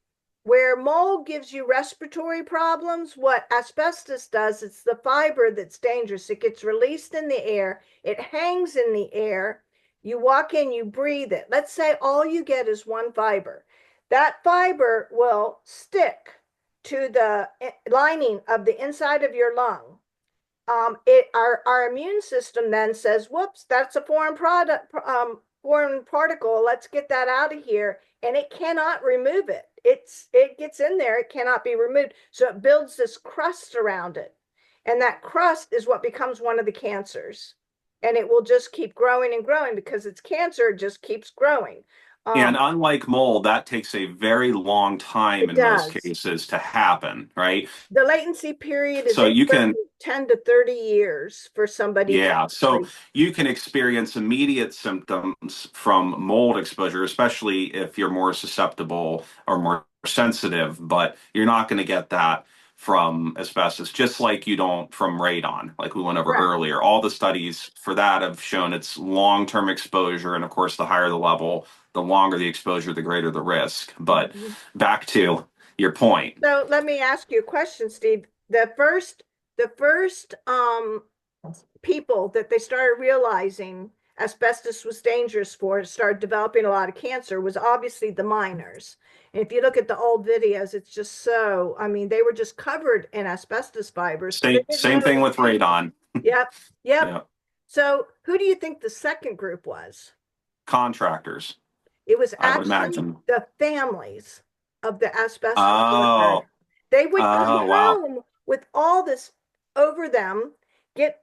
where mold gives you respiratory problems, what asbestos does, it's the fiber that's dangerous. It gets released in the air, it hangs in the air. You walk in, you breathe it. Let's say all you get is one fiber. That fiber will stick to the lining of the inside of your lung. Our immune system then says, "Whoops, that's a foreign particle. Let's get that out of here," and it cannot remove it. It gets in there. It cannot be removed, so it builds this crust around it, and that crust is what becomes one of the cancers, and it will just keep growing and growing because it's cancer. It just keeps growing. And unlike mold, that takes a very long time It in most does. cases to happen, right? The latency period is So you anywhere can from 10 to 30 years for somebody to Yeah, so actually. you can experience immediate symptoms from mold exposure, especially if you're more susceptible or more sensitive, but you're not going to get that from asbestos, just like you don't from radon, like we went over Correct. earlier. All the studies for that have shown it's long-term exposure, and of course, the higher the level, the longer the exposure, the greater the risk. But Mhm. back to your point. So let me ask you a question, Steve. The first people that they started realizing asbestos was dangerous for, started developing a lot of cancer, was obviously the miners. And if you look at the old videos, it's just so, I mean, they were just covered in asbestos fibers, so they didn't Same know it thing was with dangerous. radon. Yep, yep. Yeah, So who do you think the second group was? contractors, It was I would actually imagine. the families of the asbestos workers. Oh, They would come oh, wow. home with all this over them, get,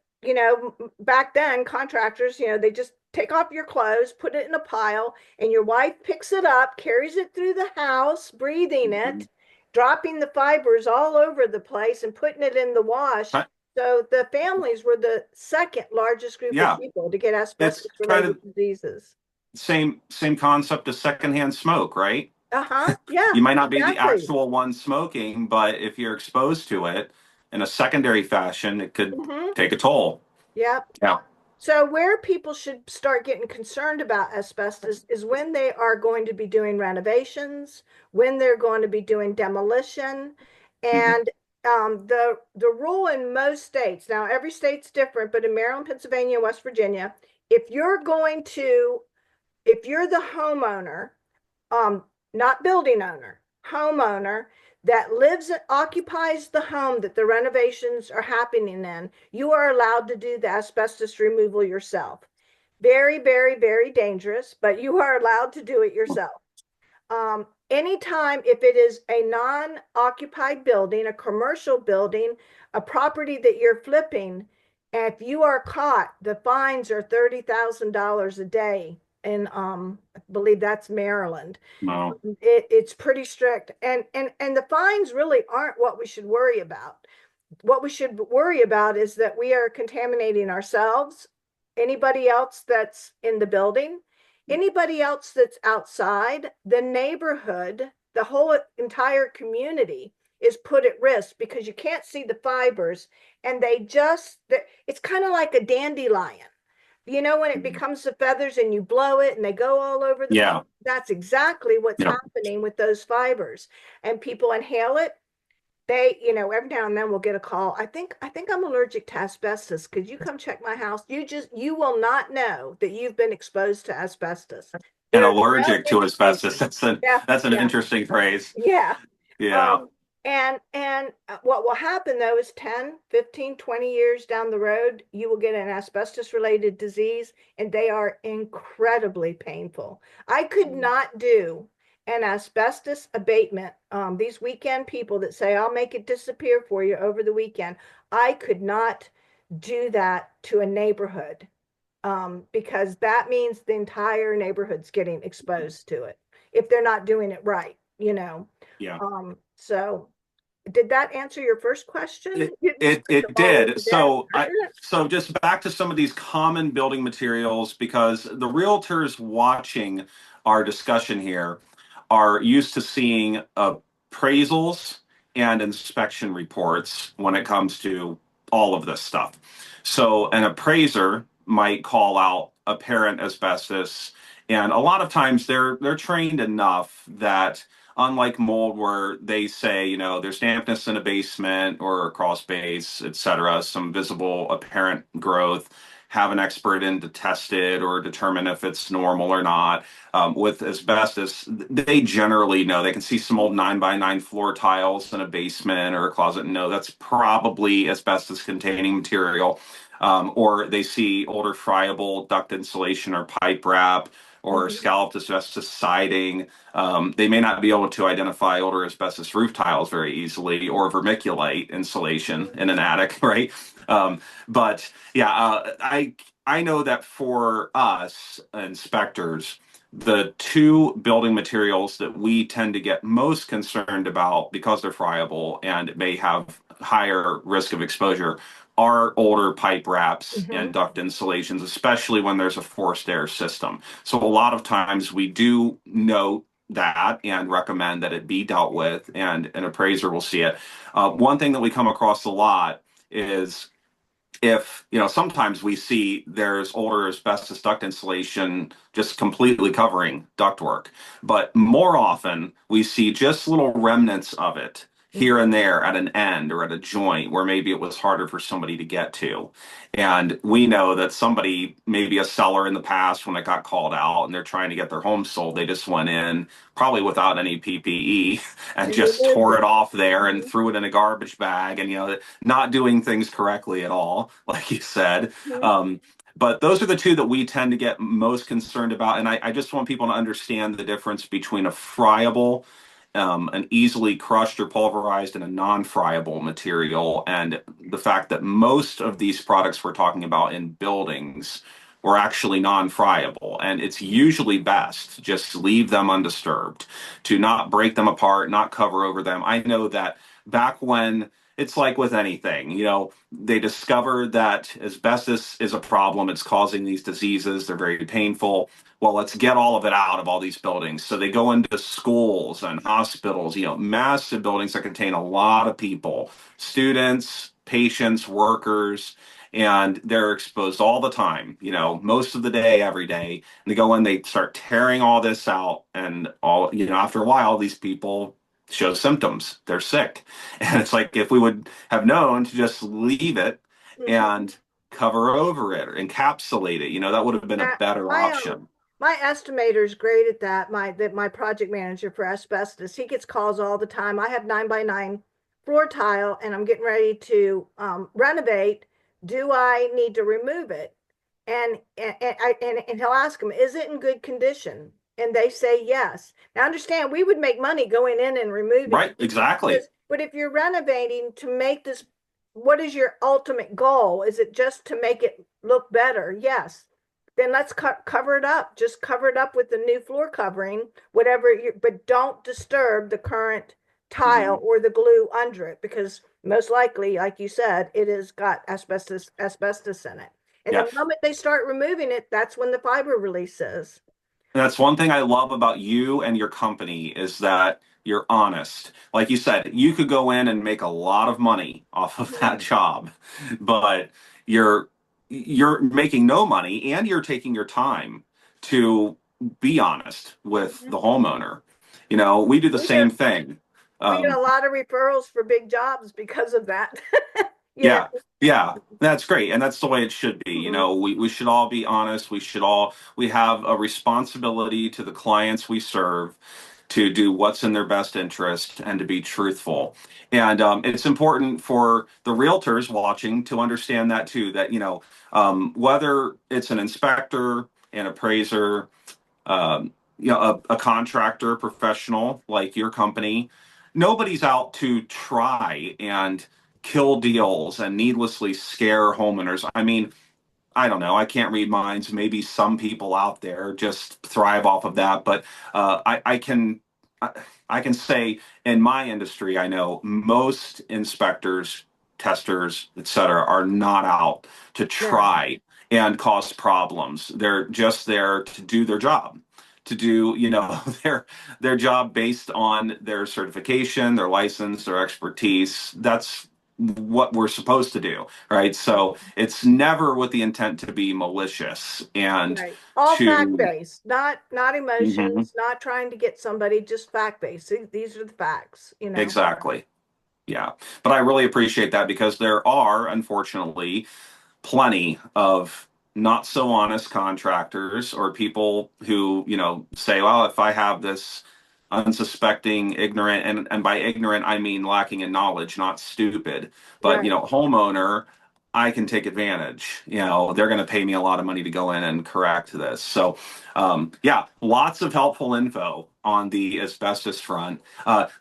back then, contractors, they just take off your clothes, put it in a pile, and your wife picks it up, carries it through the house, breathing Mhm. it, dropping the fibers all over the place and putting it in the wash. Ki- So the families were the second largest group of Yeah, people to get it's asbestos kind related of diseases. same concept as secondhand smoke, right? Uh-huh. Yeah, You might not be the exactly. actual one smoking, but if you're exposed to it in a secondary fashion, it could Hmm. take a toll. Yep. Yeah. So where people should start getting concerned about asbestos is when they are going to be doing renovations, when they're going to be doing demolition, Mhm. and the rule in most states, now every state's different, but in Maryland, Pennsylvania, West Virginia, if you're going to, if you're the homeowner, um, not building owner, homeowner that lives, occupies the home that the renovations are happening in, you are allowed to do the asbestos removal yourself. Very, very, very dangerous, but you are allowed to do it yourself. Anytime, if it is a non-occupied building, a commercial building, a property that you're flipping, and if you are caught, the fines are $30,000 a day. And I believe that's Maryland. No. It's pretty strict, and the fines really aren't what we should worry about. What we should worry about is that we are contaminating ourselves, anybody else that's in the building, anybody else that's outside, the neighborhood, the whole entire community is put at risk because you can't see the fibers, and it's kind of like a dandelion. When it becomes the feathers and you blow it and they go all over the place, Yeah. that's exactly what's Yeah. happening with those fibers. And people inhale it. Every now and then we'll get a call. I think I'm allergic to asbestos. Could you come check my house? You will not know that you've been exposed to asbestos. And There's no allergic to asbestos. indication. Yeah, That's an yeah, interesting phrase. yeah. Yeah. Um, and what will happen though is 10, 15, 20 years down the road, you will get an asbestos related disease, and they are incredibly painful. I could not do an asbestos abatement. These weekend people that say, I'll make it disappear for you over the weekend, I could not do that to a neighborhood, because that means the entire neighborhood's getting exposed to it if they're not doing it right. Yeah. So did that answer your first question? It You just it put them it all did. over there. So just back to some of these common building materials, because the realtors watching our discussion here are used to seeing appraisals and inspection reports when it comes to all of this stuff. So an appraiser might call out apparent asbestos, and a lot of times they're trained enough that unlike mold where they say, there's dampness in a basement or a crawl space, et cetera, some visible apparent growth, have an expert in to test it or determine if it's normal or not. With asbestos, they generally know. They can see some old 9 by 9 floor tiles in a basement or a closet and know that's probably asbestos containing material. Or they see older friable duct insulation or pipe wrap or Mhm. scalloped asbestos siding. They may not be able to identify older asbestos roof tiles very easily or vermiculite insulation in an attic, right? But yeah, I know that for us inspectors, the two building materials that we tend to get most concerned about because they're friable and may have higher risk of exposure are older pipe wraps Hmm. and duct insulations, especially when there's a forced air system. So a lot of times we do note that and recommend that it be dealt with, and an appraiser will see it. One thing that we come across a lot is if sometimes we see there's older asbestos duct insulation just completely covering ductwork, but more often we see just little remnants of it here and Hmm. there at an end or at a joint where maybe it was harder for somebody to get to. And we know that somebody, maybe a seller in the past, when it got called out and they're trying to get their home sold, they just went in probably without any PPE and And just removed tore it it. off there and Hmm. threw it in a garbage bag, and not doing things correctly at all, like you said. Hmm. Um, but those are the two that we tend to get most concerned about. And I just want people to understand the difference between a friable, an easily crushed or pulverized, and a non-friable material, and the fact that most of these products we're talking about in buildings were actually non-friable. And it's usually best to just leave them undisturbed, to not break them apart, not cover over them. I know that back when, it's like with anything, they discovered that asbestos is a problem. It's causing these diseases. They're very painful. Well, let's get all of it out of all these buildings. So they go into schools and hospitals, massive buildings that contain a lot of people, students, patients, workers, and they're exposed all the time, most of the day, every day. And they go in, they start tearing all this out, and after a while, these people show symptoms. They're sick. And it's like if we would have known to just leave it Hmm. and cover over it or encapsulate it, that would have been a Uh, better my option. my estimator's great at that. My project manager for asbestos, he gets calls all the time. I have 9 by 9 floor tile, and I'm getting ready to renovate. Do I need to remove it? And he'll ask them, is it in good condition? And they say yes. Now understand, we would make money going in and removing Right, it. exactly. But if you're renovating to make this, what is your ultimate goal? Is it just to make it look better? Yes. Then let's cover it up. Just cover it up with the new floor covering, whatever you, but don't disturb the current tile Hmm. or the glue under it, because most likely, like you said, it has got asbestos in it. And Yeah. the moment they start removing it, that's when the fiber release is. And that's one thing I love about you and your company is that you're honest. Like you said, you could go in and make a lot of money off of Mhm. that job, but you're you're making no money and you're taking your time to be honest with Mhm. the homeowner. We do the We get same thing. we get a Um, lot of referrals for big jobs because of that. You know. yeah, yeah, that's great, and that's the way it should be. Mhm. We should all be honest. We have a responsibility to the clients we serve to do what's in their best interest and to be truthful. And it's important for the realtors watching to understand that too. That whether it's an inspector, an appraiser, a contractor, professional like your company, nobody's out to try and kill deals and needlessly scare homeowners. I mean, I don't know. I can't read minds. Maybe some people out there just thrive off of that, but I, I can say in my industry, I know most inspectors, testers, etc., are not out to No. try and cause problems. They're just there to do their job, to do their job based on their certification, their license, their expertise. That's what we're supposed to do, right? So it's never with the intent to be malicious and Right. All fact to. based, not Mhm, emotions, not trying to get somebody, just fact based. These are the facts. exactly. Yeah. But I really appreciate that because there are, unfortunately, plenty of not so honest contractors or people who, say, well, if I have this unsuspecting, ignorant, and by ignorant, I mean lacking in knowledge, not stupid, but, Right. homeowner, I can take advantage. They're going to pay me a lot of money to go in and correct this. So, yeah, lots of helpful info on the asbestos front.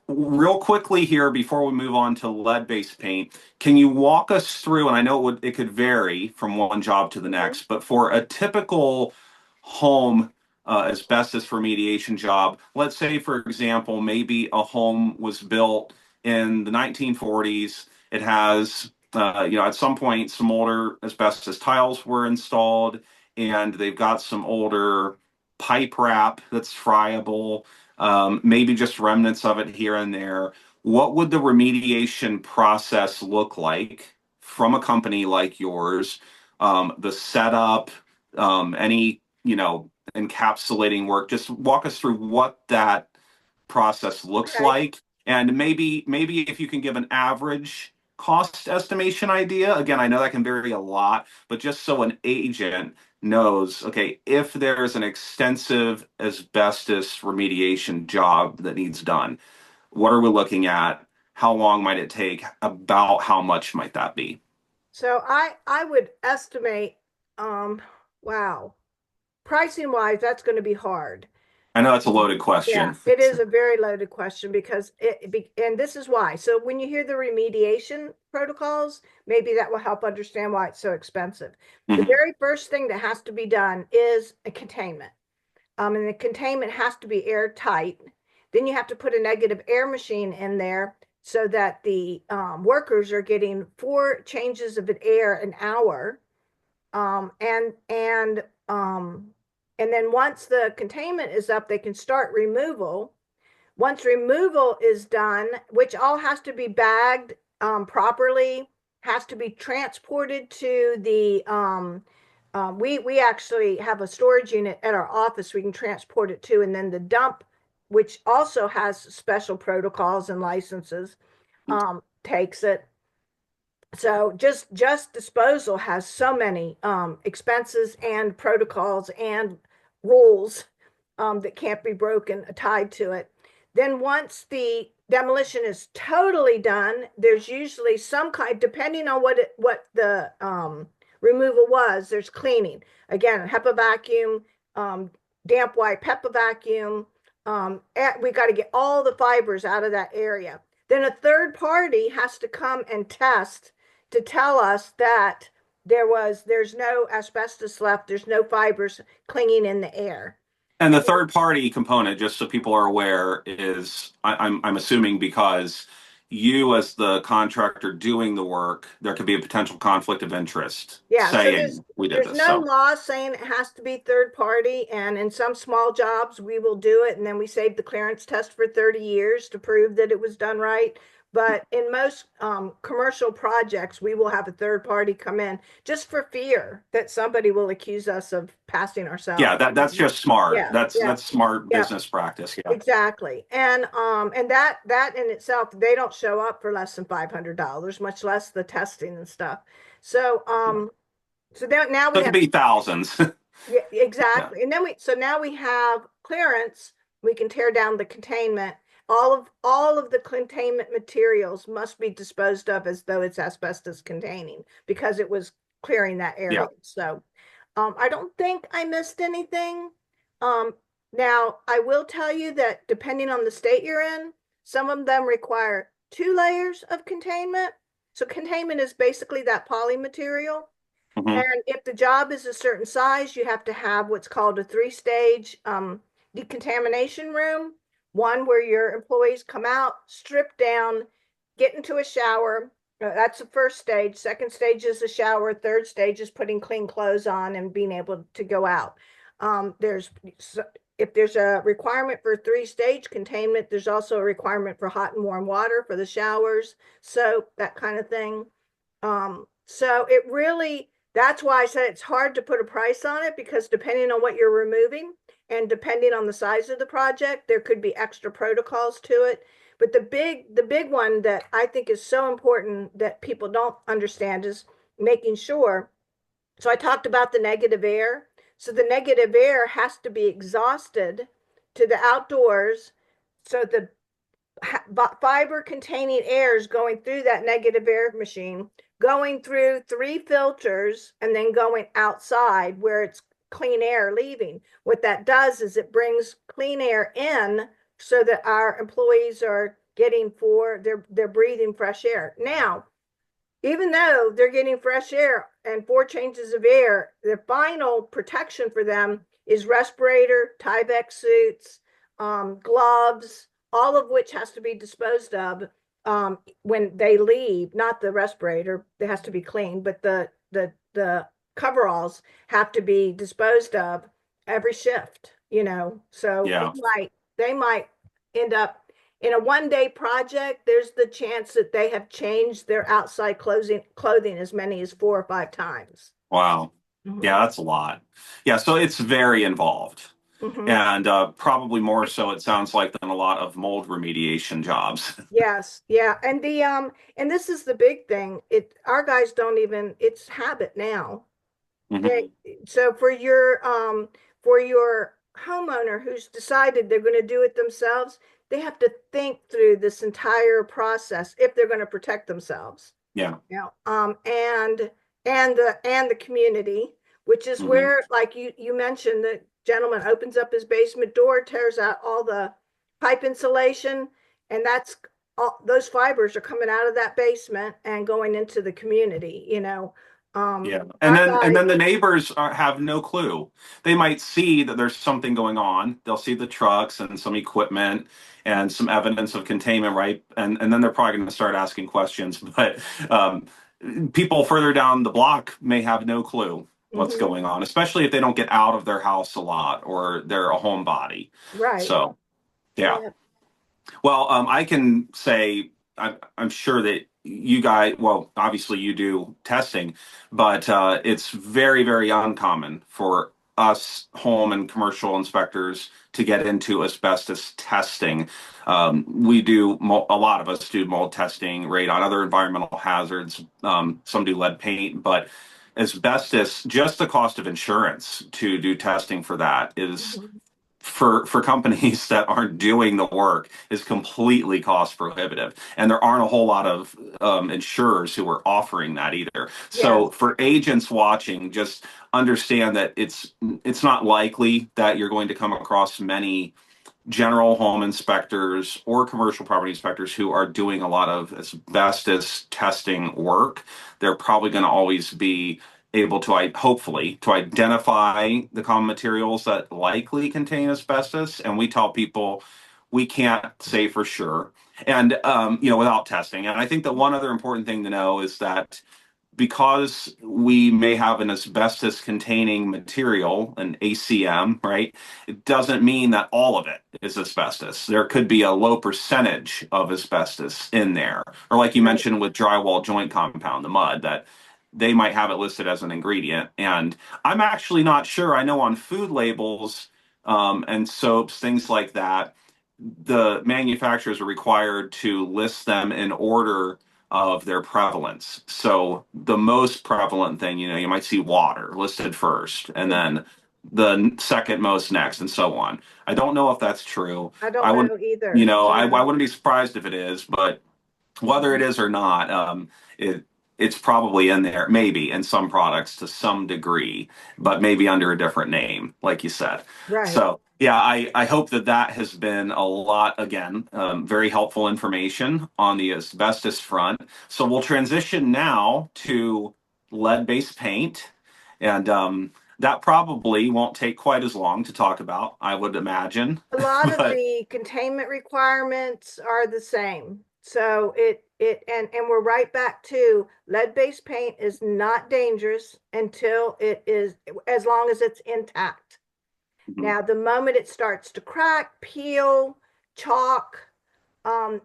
Real quickly here before we move on to lead-based paint, can you walk us through, and I know it could vary from one job to the Mhm. next, but for a typical home asbestos remediation job. Let's say, for example, maybe a home was built in the 1940s. It has, at some point, some older asbestos tiles were installed, and they've got some older pipe wrap that's friable, maybe just remnants of it here and there. What would the remediation process look like from a company like yours? The setup, any, encapsulating work. Just walk us through what that process looks Okay. like, and maybe if you can give an average cost estimation idea. Again, I know that can vary a lot, but just so an agent knows, okay, if there's an extensive asbestos remediation job that needs done, what are we looking at? How long might it take? About how much might that be? So I would estimate, um, wow, pricing wise, that's going to be hard. I know that's a loaded Yeah, question. it is a very loaded question because and this is why. So when you hear the remediation protocols, maybe that will help understand why it's so expensive. The Mhm. very first thing that has to be done is a containment. And the containment has to be airtight. Then you have to put a negative air machine in there so that the workers are getting 4 changes of air an hour. Um, and and um, and then once the containment is up, they can start removal. Once removal is done, which all has to be bagged properly, has to be transported to the we actually have a storage unit at our office we can transport it to, and then the dump, which also has special protocols and licenses, takes it. So just disposal has so many expenses and protocols and rules that can't be broken tied to it. Then once the demolition is totally done, there's usually some kind, depending on what the removal was, there's cleaning. Again, HEPA vacuum, um, damp wipe HEPA vacuum. We got to get all the fibers out of that area. Then a third party has to come and test to tell us that there's no asbestos left, there's no fibers clinging in the air. And the third party component, just so people are aware, is I'm assuming because you, as the contractor doing the work, there could be a potential conflict of interest Yeah, so saying we did there's this. no So law saying it has to be third party, and in some small jobs we will do it, and then we save the clearance test for 30 years to prove that it was done right. But in most commercial projects, we will have a third party come in just for fear that somebody will accuse us of passing yeah, ourselves. that's just smart. Yeah, That's yeah, that's smart yeah. business practice. Yeah. Exactly. And that in itself, they don't show up for less than $500, much less the testing and stuff. So Yeah. so now So we it could have, be thousands. yeah, Yeah. exactly. And then so now we have clearance, we can tear down the containment. All of the containment materials must be disposed of as though it's asbestos containing because it was clearing that Yeah. area. So I don't think I missed anything. Um, Now, I will tell you that depending on the state you're in, some of them require 2 layers of containment. So containment is basically that poly material. Hmm. And if the job is a certain size, you have to have what's called a 3-stage decontamination room. One where your employees come out, strip down, get into a shower. That's the first stage. Second stage is the shower. Third stage is putting clean clothes on and being able to go out. There's If there's a requirement for 3-stage containment, there's also a requirement for hot and warm water for the showers, soap, that kind of thing. So it really, that's why I said it's hard to put a price on it because depending on what you're removing and depending on the size of the project, there could be extra protocols to it. But the big one that I think is so important that people don't understand is making sure. So I talked about the negative air. So the negative air has to be exhausted to the outdoors. So the fiber containing air is going through that negative air machine, going through 3 filters, and then going outside where it's clean air leaving. What that does is it brings clean air in so that our employees are getting they're breathing fresh air. Now, even though they're getting fresh air and 4 changes of air, the final protection for them is respirator, Tyvek suits, gloves, all of which has to be disposed of when they leave. Not the respirator, it has to be cleaned, but the coveralls have to be disposed of every shift, you know. So Yeah. they might end up in a 1 day project. There's the chance that they have changed their outside clothing as many as 4 or 5 times. Wow. Hmm. Yeah, that's a lot. Yeah, so it's very involved. Hmm. And probably more so, it sounds like, than a lot of mold remediation jobs. Yes, yeah. And this is the big thing. Our guys don't even, it's habit now. Mhm. They so for your homeowner who's decided they're going to do it themselves, they have to think through this entire process if they're going to protect themselves. Yeah. Yeah. And the community, which is Hmm. where, like you mentioned, the gentleman opens up his basement door, tears out all the pipe insulation, and that's all those fibers are coming out of that basement and going into the community, you know. Yeah. And Our then guys, the neighbors have no clue. They might see that there's something going on. They'll see the trucks and some equipment and some evidence of containment, right? And then they're probably going to start asking questions. But um, people further down the block may have no clue what's mhm, going on, especially if they don't get out of their house a lot or they're a homebody. right. So, yeah. Yeah. Well, I can say I'm sure that you guys, well, obviously you do testing, but it's very, very uncommon for us home and commercial inspectors to get into asbestos testing. We do, a lot of us do mold testing, right, on other environmental hazards. Some do lead paint, but asbestos, just the cost of insurance to do testing for that is Mhm. for companies that aren't doing the work is completely cost prohibitive, and there aren't a whole lot of insurers who are offering that either. So Yes. for agents watching, just understand that it's not likely that you're going to come across many general home inspectors or commercial property inspectors who are doing a lot of asbestos testing work. They're probably going to always be able to, hopefully, to identify the common materials that likely contain asbestos. And we tell people we can't say for sure, and without testing. And I think that one other important thing to know is that because we may have an asbestos containing material, an ACM, right? It doesn't mean that all of it is asbestos. There could be a low percentage of asbestos in there. Or like you Right. mentioned with drywall joint compound, the mud, that they might have it listed as an ingredient. And I'm actually not sure. I know on food labels and soaps, things like that, the manufacturers are required to list them in order of their prevalence. So the most prevalent thing, you might see water listed first, and Mhm. then the second most next, and so on. I don't know if that's true. I don't I wouldn't, know either. I Yeah. wouldn't be surprised if it is, but whether it Mhm. is or not, it it's probably in there, maybe in some products to some degree, but maybe under a different name, like you said. Right. So yeah, I hope that that has been a lot, again, very helpful information on the asbestos front. So we'll transition now to lead-based paint, and that probably won't take quite as long to talk about, I would imagine. A lot of But the containment requirements are the same. So and we're right back to lead-based paint is not dangerous until it is, as long as it's intact. mhm, Now, the moment it starts to crack, peel, chalk, um,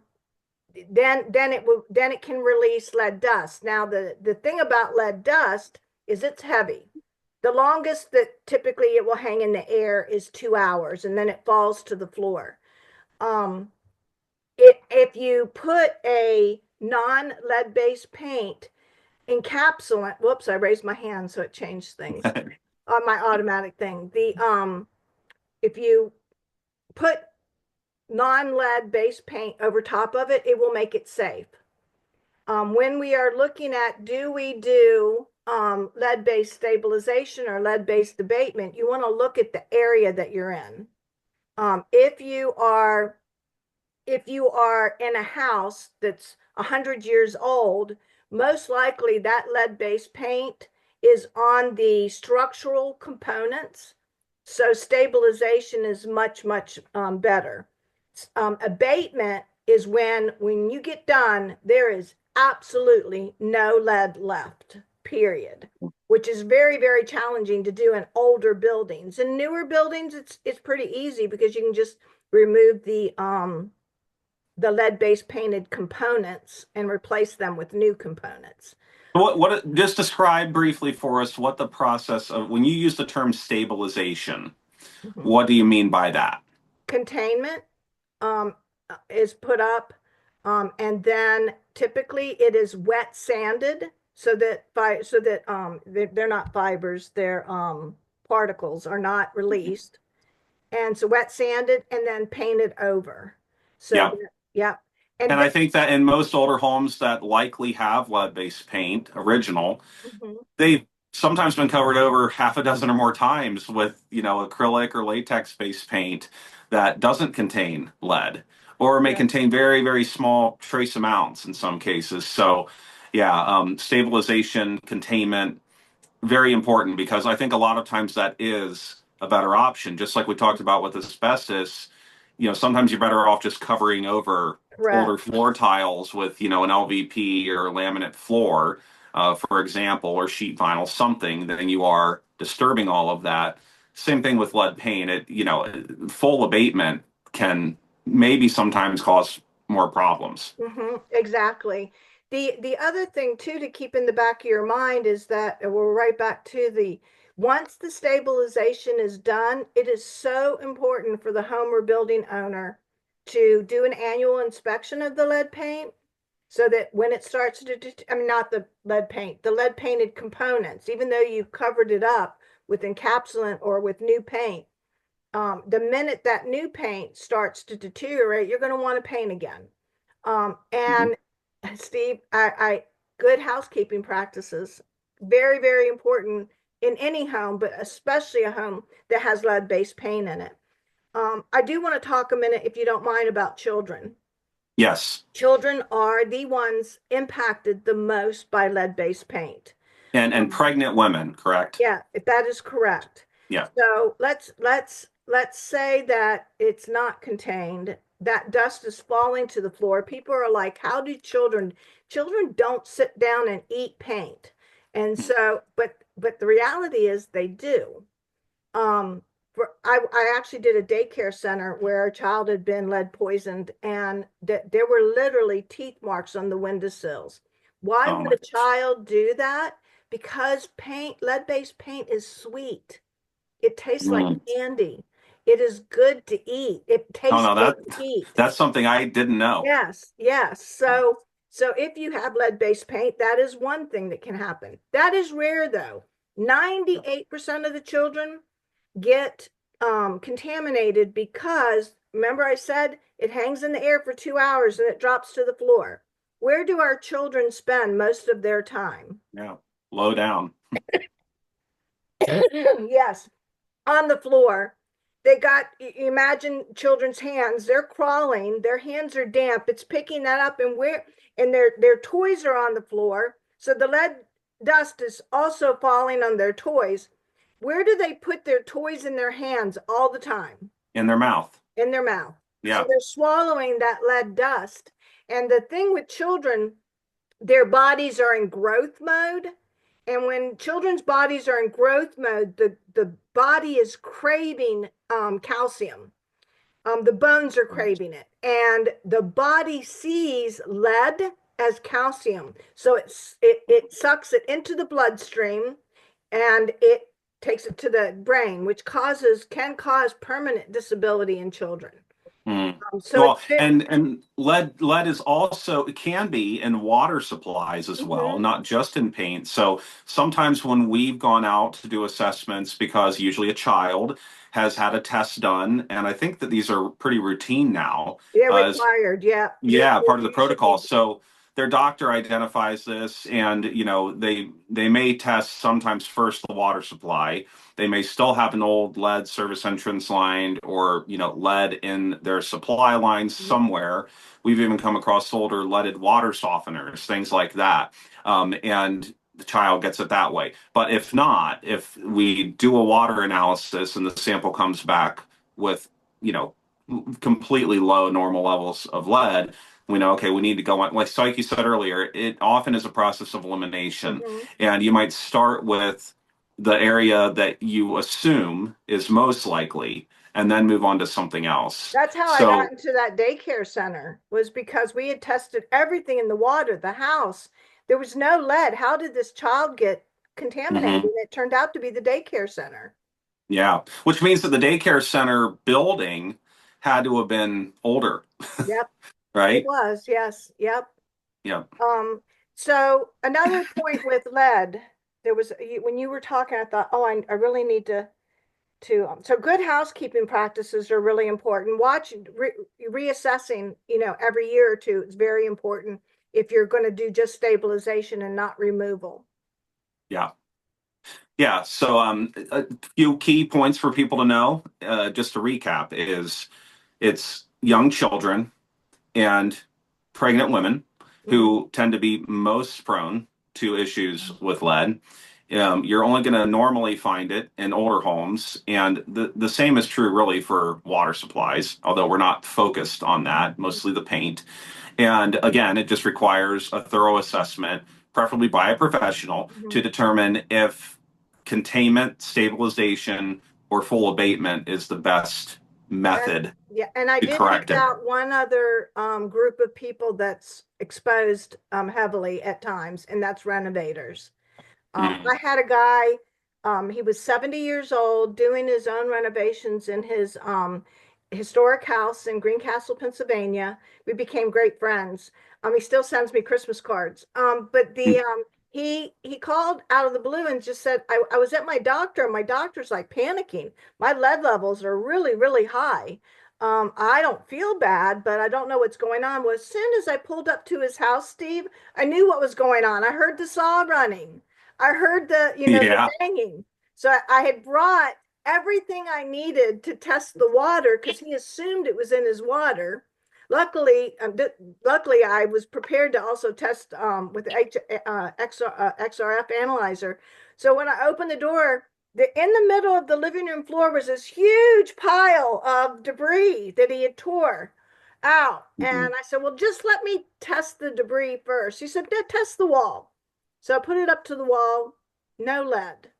then it can release lead dust. Now, the thing about lead dust is it's heavy. The longest that typically it will hang in the air is 2 hours, and then it falls to the floor. Um, if you put a non-lead based paint encapsulant, whoops, I raised my hand so it changed things on my automatic thing. The if you put non-lead based paint over top of it, it will make it safe. When we are looking at, do we do lead-based stabilization or lead-based abatement, you want to look at the area that you're in. If you are in a house that's 100 years old, most likely that lead-based paint is on the structural components So stabilization is much, much better. Abatement is when you get done, there is absolutely no lead left, period. Which is very, very challenging to do in older buildings. In newer buildings, it's pretty easy because you can just remove the lead-based painted components and replace them with new components. What just describe briefly for us what the process of when you use the term stabilization, Mhm. what do you mean by that? Containment um, is put up, and then typically it is wet sanded so that they're not fibers, they're particles are not released, and so wet sanded and then painted over. So Yeah. that, yeah, and And I think that in most older homes that likely have lead-based paint, original, then, they've sometimes been covered over half a dozen or more times with, acrylic or latex-based paint that doesn't contain lead or may yeah. contain very, very small trace amounts in some cases. So, yeah, stabilization, containment, very important because I think a lot of times that is a better option. Just like we talked about with asbestos, sometimes you're better off just covering over older Correct. floor tiles with, an LVP or laminate floor, for example, or sheet vinyl, something, than you are disturbing all of that. Same thing with lead paint. Full abatement can maybe sometimes cause more problems. Exactly. The other thing too to keep in the back of your mind is that we're right back to the once the stabilization is done, it is so important for the home or building owner to do an annual inspection of the lead paint so that when it starts to, I mean, not the lead paint, the lead painted components, even though you've covered it up with encapsulant or with new paint, the minute that new paint starts to deteriorate, you're going to want to paint again. Mhm. And Steve, I good housekeeping practices, very, very important in any home, but especially a home that has lead-based paint in it. I do want to talk a minute, if you don't mind, about children. Yes. Children are the ones impacted the most by lead-based paint. And Um, pregnant women, correct? Yeah, if that is correct. Yeah. So let's say that it's not contained. That dust is falling to the floor. People are like, how do children don't sit down and eat paint. And so, but the reality is they do. Um, I actually did a daycare center where a child had been lead poisoned and there were literally teeth marks on the windowsills. Why Oh would my a gosh. child do that? Because lead-based paint is sweet. It tastes like Mm. candy. It is good to eat. It Oh tastes no, good to eat. that's something I didn't know. Yes, yes. So if you have lead-based paint, that is one thing that can happen. That is rare though. 98% of the children get contaminated because remember I said it hangs in the air for 2 hours and it drops to the floor. Where do our children spend most of their time? Yeah. Low down. Yes, on the floor. They got, imagine children's hands, they're crawling, their hands are damp, it's picking that up, and their toys are on the floor. So the lead dust is also falling on their toys. Where do they put their toys in their hands all the time? In their mouth. In their mouth. So Yeah. they're swallowing that lead dust. And the thing with children, their bodies are in growth mode. And when children's bodies are in growth mode, the body is craving calcium. The bones are craving it. And the body sees lead as calcium. So it sucks it into the bloodstream and it takes it to the brain, which can cause permanent disability in children. Mm. So Well, and lead is also it can be in water supplies as well, mhm, not just in paint. So sometimes when we've gone out to do assessments, because usually a child has had a test done, and I think that these are pretty routine now, they're as required. Yeah, yeah, part of the you should protocol. be. So their doctor identifies this, and they may test sometimes first the water supply. They may still have an old lead service entrance line, or lead in their supply lines somewhere. We've even come across older leaded water softeners, things like that. And the child gets it that way. But if not, if we do a water analysis and the sample comes back with, you know, completely low normal levels of lead, we know, okay, we need to go on. Like Psyche said earlier, it often is a process of elimination. Hmm. And you might start with the area that you assume is most likely and then move on to something else. That's how I got So, into that daycare center, was because we had tested everything in the water, the house. There was no lead. How did this child get contaminated? mhm, And it turned out to be the daycare center. yeah, which means that the daycare center building had to have been older, Yep, it right? was. Yes. Yep. Yeah. Um, so another point with lead, there was when you were talking, I thought, oh, I really need so good housekeeping practices are really important. Reassessing, every year or two is very important if you're going to do just stabilization and not removal. Yeah. Yeah. So, a few key points for people to know, just to recap, is it's young children and pregnant women Mhm. who tend to be most prone to issues with lead. You're only going to normally find it in older homes, and the same is true really for water supplies, although we're not focused on that, mostly the paint. And again, it just requires a thorough assessment, preferably by a professional, Mhm. to determine if containment, stabilization, or full abatement is the best And method yeah, and I to did correct pick it. out one other group of people that's exposed heavily at times, and that's renovators. Mm. I had a guy, he was 70 years old doing his own renovations in his historic house in Greencastle, Pennsylvania. We became great friends. He still sends me Christmas cards. But he called out of the blue and just said, I was at my doctor, and my doctor's like panicking. My lead levels are really, really high. I don't feel bad, but I don't know what's going on. Well, as soon as I pulled up to his house, Steve, I knew what was going on. I heard the saw running. I heard the Yeah. banging. So I had brought everything I needed to test the water because he assumed it was in his water. Luckily, luckily I was prepared to also test with XRF analyzer. So when I opened the door, in the middle of the living room floor was this huge pile of debris that he had tore out. Mhm. And I said, well, just let me test the debris first. He said, test the wall. So I put it up to the wall, no lead.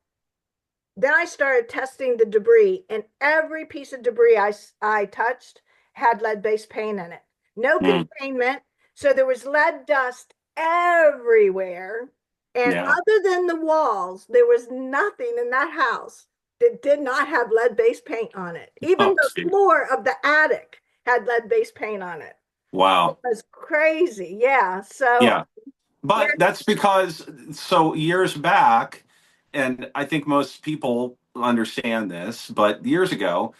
Then I started testing the debris, and every piece of debris I touched had lead-based paint in it. No Mm. containment. So there was lead dust everywhere. And Yeah. other than the walls, there was nothing in that house that did not have lead-based paint on it. Even Oh, the gee. floor of the attic had lead-based paint on it. It Wow. was crazy. Yeah. So, Yeah. yeah. But that's because, so years back, and I think most people understand this, but years ago,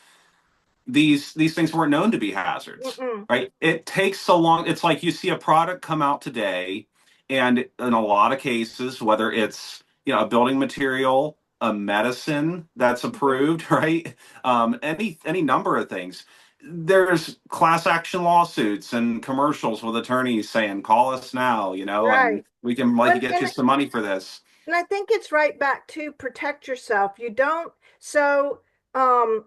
these things weren't known to be hazards, Mm-mm. right? It takes so long. It's like you see a product come out today, and in a lot of cases, whether it's, a building material, a medicine that's Mhm. approved, right? Any number of things. There's class action lawsuits and commercials with attorneys saying, "Call us now," and Right. we can like Well, get you some money for this. and I think it's right back to protect yourself. You don't, so um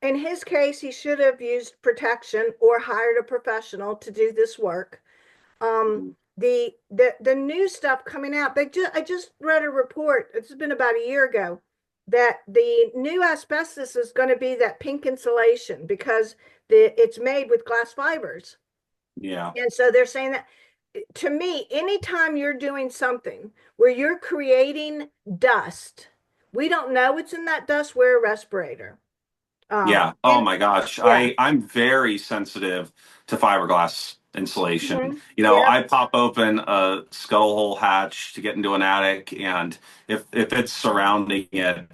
in his case, he should have used protection or hired a professional to do this work. Mhm. The new stuff coming out, I just read a report, it's been about a year ago, that the new asbestos is going to be that pink insulation because it's made with glass fibers. Yeah, And so they're saying that, to me, anytime you're doing something where you're creating dust, we don't know what's in that dust, wear a respirator. yeah. Oh And my gosh, yeah. I'm very sensitive to fiberglass insulation. Mhm. Yep. I pop open a scuttle hole hatch to get into an attic, and if it's surrounding it,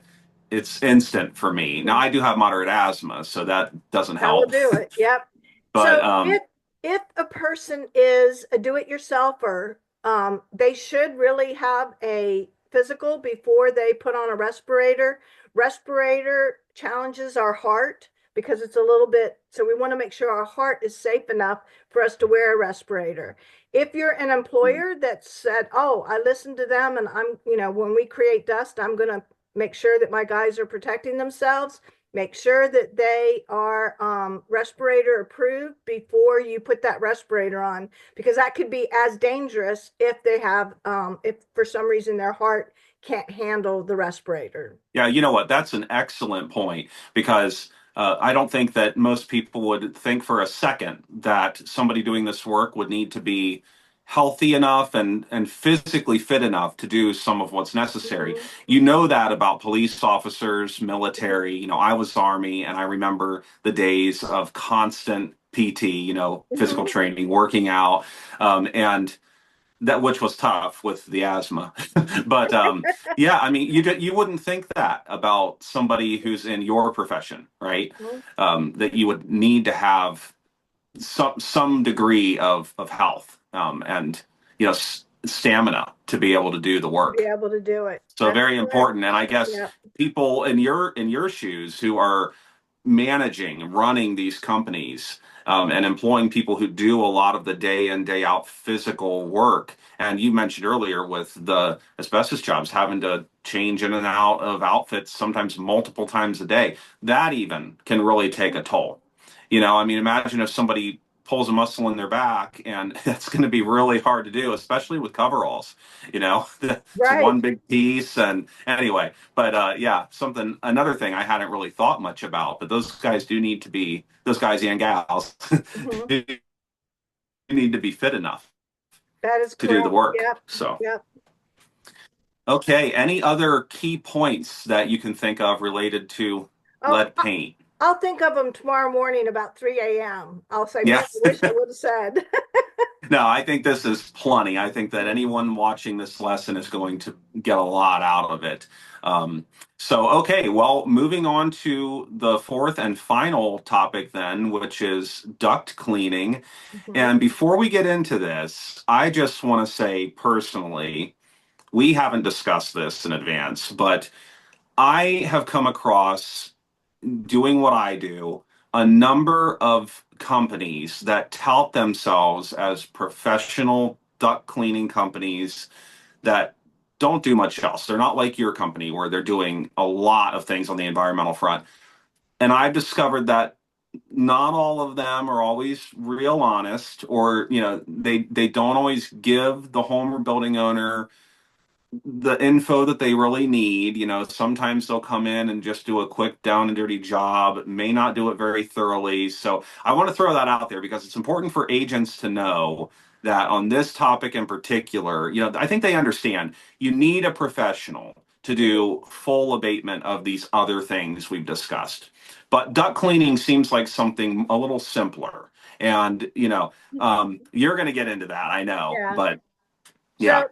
it's instant for me. Now Mhm. I do have moderate asthma, so that doesn't That will help. do it. Yep. But So if a person is a do-it-yourselfer, they should really have a physical before they put on a respirator. Respirator challenges our heart. because it's a little bit, so we want to make sure our heart is safe enough for us to wear a respirator. If you're an employer that said, oh, I listened to them and I'm, when we create dust, I'm going to make sure that my guys are protecting themselves, make sure that they are respirator approved before you put that respirator on, because that could be as dangerous if they have, if for some reason their heart can't handle the respirator. Yeah, you know what? That's an excellent point because I don't think that most people would think for a second that somebody doing this work would need to be healthy enough and physically fit enough to do some of what's necessary. Mhm. You know that about police officers, Mhm. military. I was Army, and I remember the days of constant PT, physical Mhm. training, working out, and that which was tough with the asthma. But yeah, I mean, you wouldn't think that about somebody who's in your profession, right? Mhm. That you would need to have some degree of health, and stamina to be able to do the To be work. able to do it. So That's very correct. important. And I guess Yeah. people in your shoes who are managing, running these companies, and employing people who do a lot of the day in, day out physical work. And you mentioned earlier with the asbestos jobs having to change in and out of outfits sometimes multiple times a day. That even can really take a toll. I mean, imagine if somebody pulls a muscle in their back, and that's going to be really hard to do, especially with coveralls. It's Right. one big piece. And anyway, but yeah, another thing I hadn't really thought much about, but those guys and gals Mhm. do need to be fit enough That is to do the correct. work. Yep. So, Yep. okay, any other key points that you can think of related to Oh, lead paint? I'll think of them tomorrow morning about 3 a.m. I'll say, man, Yeah. I wish I would have said. No, I think this is plenty. I think that anyone watching this lesson is going to get a lot out of it. Um, okay, well, moving on to the fourth and final topic, then, which is duct cleaning. Mhm. And before we get into this, I just want to say personally, we haven't discussed this in advance, but I have come across, doing what I do, a number of companies that tout themselves as professional duct cleaning companies that don't do much else. They're not like your company where they're doing a lot of things on the environmental front. And I've discovered that not all of them are always real honest, or they don't always give the home or building owner the info that they really need. Sometimes they'll come in and just do a quick down and dirty job, may not do it very thoroughly. So I want to throw that out there because it's important for agents to know that on this topic in particular, I think they understand you need a professional to do full abatement of these other things we've discussed. But duct cleaning seems like something a little simpler. And, you're going to get into that, I know, Yeah. but yeah. So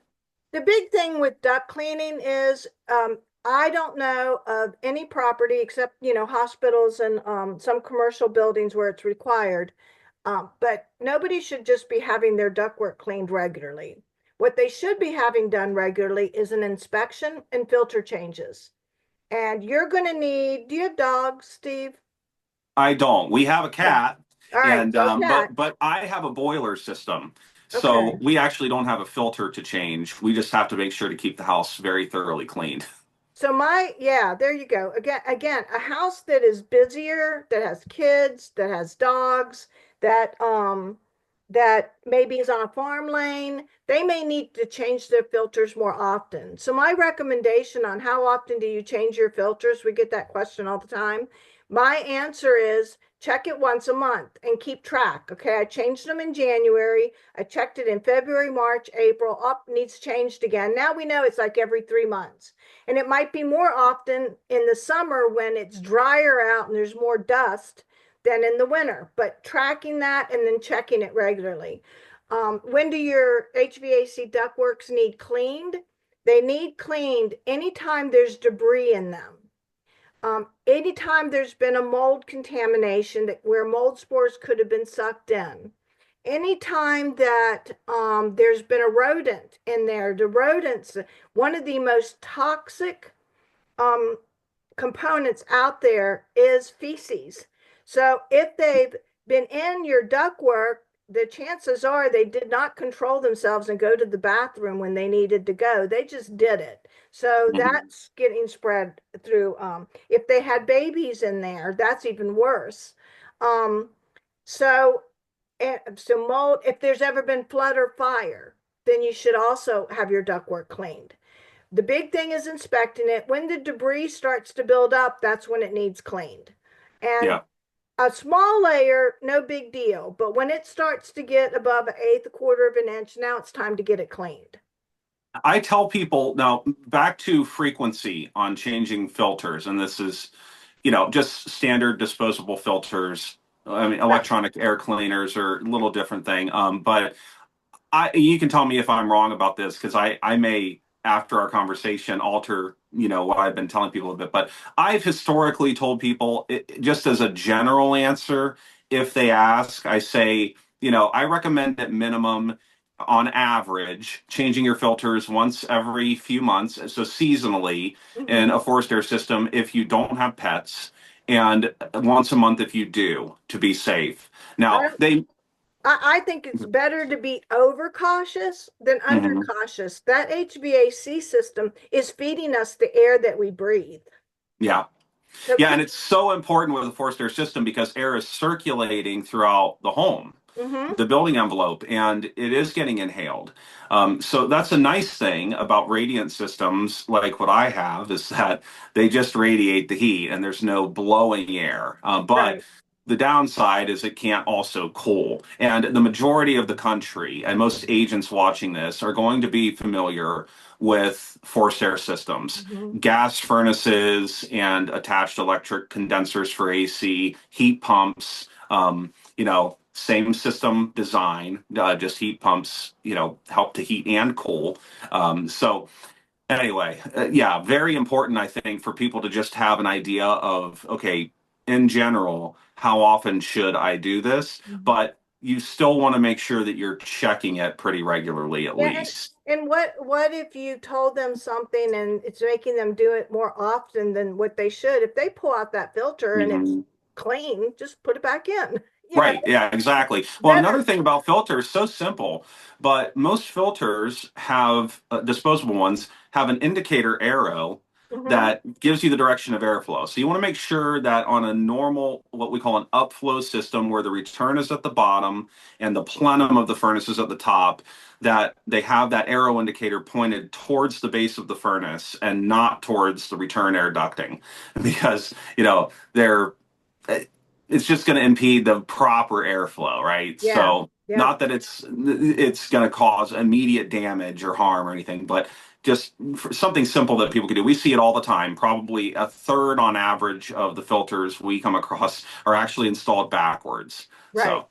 the big thing with duct cleaning is I don't know of any property except, hospitals and some commercial buildings where it's required. But nobody should just be having their ductwork cleaned regularly. What they should be having done regularly is an inspection and filter changes. And you're going to need, do you have dogs, Steve? I don't. We have a Okay. cat, All right. and So a cat. but I have a boiler system, so Okay. we actually don't have a filter to change. We just have to make sure to keep the house very thoroughly cleaned. So yeah, there you go. Again, a house that is busier, that has kids, that has dogs, that maybe is on a farm lane, they may need to change their filters more often. So my recommendation on how often do you change your filters? We get that question all the time. My answer is check it once a month and keep track. Okay, I changed them in January. I checked it in February, March, April. Up needs changed again. Now we know it's like every 3 months. And it might be more often in the summer when it's drier out and there's more dust than in the winter, but tracking that and then checking it regularly. When do your HVAC ductworks need cleaned? They need cleaned anytime there's debris in them. Anytime there's been a mold contamination where mold spores could have been sucked in. Anytime that there's been a rodent in there, the rodents, one of the most toxic um, components out there is feces. So if they've been in your ductwork, the chances are they did not control themselves and go to the bathroom when they needed to go. They just did it. So Mhm. that's getting spread through. If they had babies in there, that's even worse. Um, so, so mold, if there's ever been flood or fire, then you should also have your ductwork cleaned. The big thing is inspecting it. When the debris starts to build up, that's when it needs cleaned. And Yeah. a small layer, no big deal. But when it starts to get above an eighth, a quarter of an inch, now it's time to get it cleaned. I tell people now back to frequency on changing filters, and this is, just standard disposable filters. I mean, Right. electronic air cleaners are a little different thing. But you can tell me if I'm wrong about this because I may, after our conversation, alter, what I've been telling people a bit. But I've historically told people, just as a general answer, if they ask, I say, I recommend at minimum, on average, changing your filters once every few months, so seasonally, in Mhm. a forced air system if you don't have pets, and once a month if you do, to be safe. Now, I, they. I think it's better to be over cautious than under Mhm. cautious. That HVAC system is feeding us the air that we breathe. Yeah. So Yeah, keep, and it's so important with a forced air system because air is circulating throughout the home, hmm the building envelope, and it is getting inhaled. So that's a nice thing about radiant systems like what I have is that they just radiate the heat and there's no blowing air. But right. the downside is it can't also cool. And the majority of the country and most agents watching this are going to be familiar with forced air systems, hmm gas furnaces and attached electric condensers for AC, heat pumps, same system design, just heat pumps, help to heat and cool. So anyway, yeah, very important, I think, for people to just have an idea of, okay, in general, how often should I do this? But you still want to make sure that you're checking it pretty regularly at Yeah, least. and what if you told them something and it's making them do it more often than what they should? If they pull out that filter and it's Mhm. clean, just put it back in. You know, Right. Yeah, exactly. Well, better. another thing about filters, so simple, but most filters have disposable ones have an indicator arrow hmm that gives you the direction of airflow. So you want to make sure that on a normal, what we call an upflow system, where the return is at the bottom and the plenum of the furnace is at the top, that they have that arrow indicator pointed towards the base of the furnace and not towards the return air ducting, because, they're it's just going to impede the proper airflow, right? Yeah, So yeah, not that it's going to cause immediate damage or harm or anything, but just for something simple that people can do. We see it all the time. Probably a third on average of the filters we come across are actually installed backwards. right. So,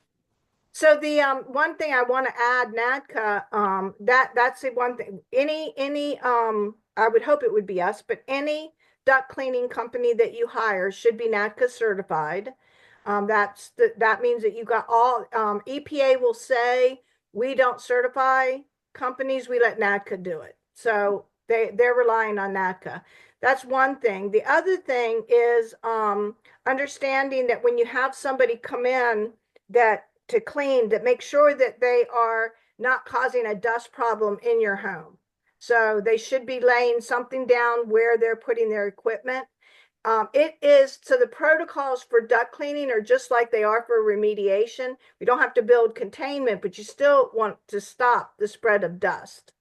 So the one thing I want to add, NADCA, that's the one thing. Any I would hope it would be us, but any duct cleaning company that you hire should be NADCA certified. That means that you got all EPA will say we don't certify companies, we let NADCA do it. So they're relying on NADCA. That's one thing. The other thing is understanding that when you have somebody come in that to clean, that make sure that they are not causing a dust problem in your home. So they should be laying something down where they're putting their equipment. It is, so the protocols for duct cleaning are just like they are for remediation. We don't have to build containment, but you still want to stop the spread of dust.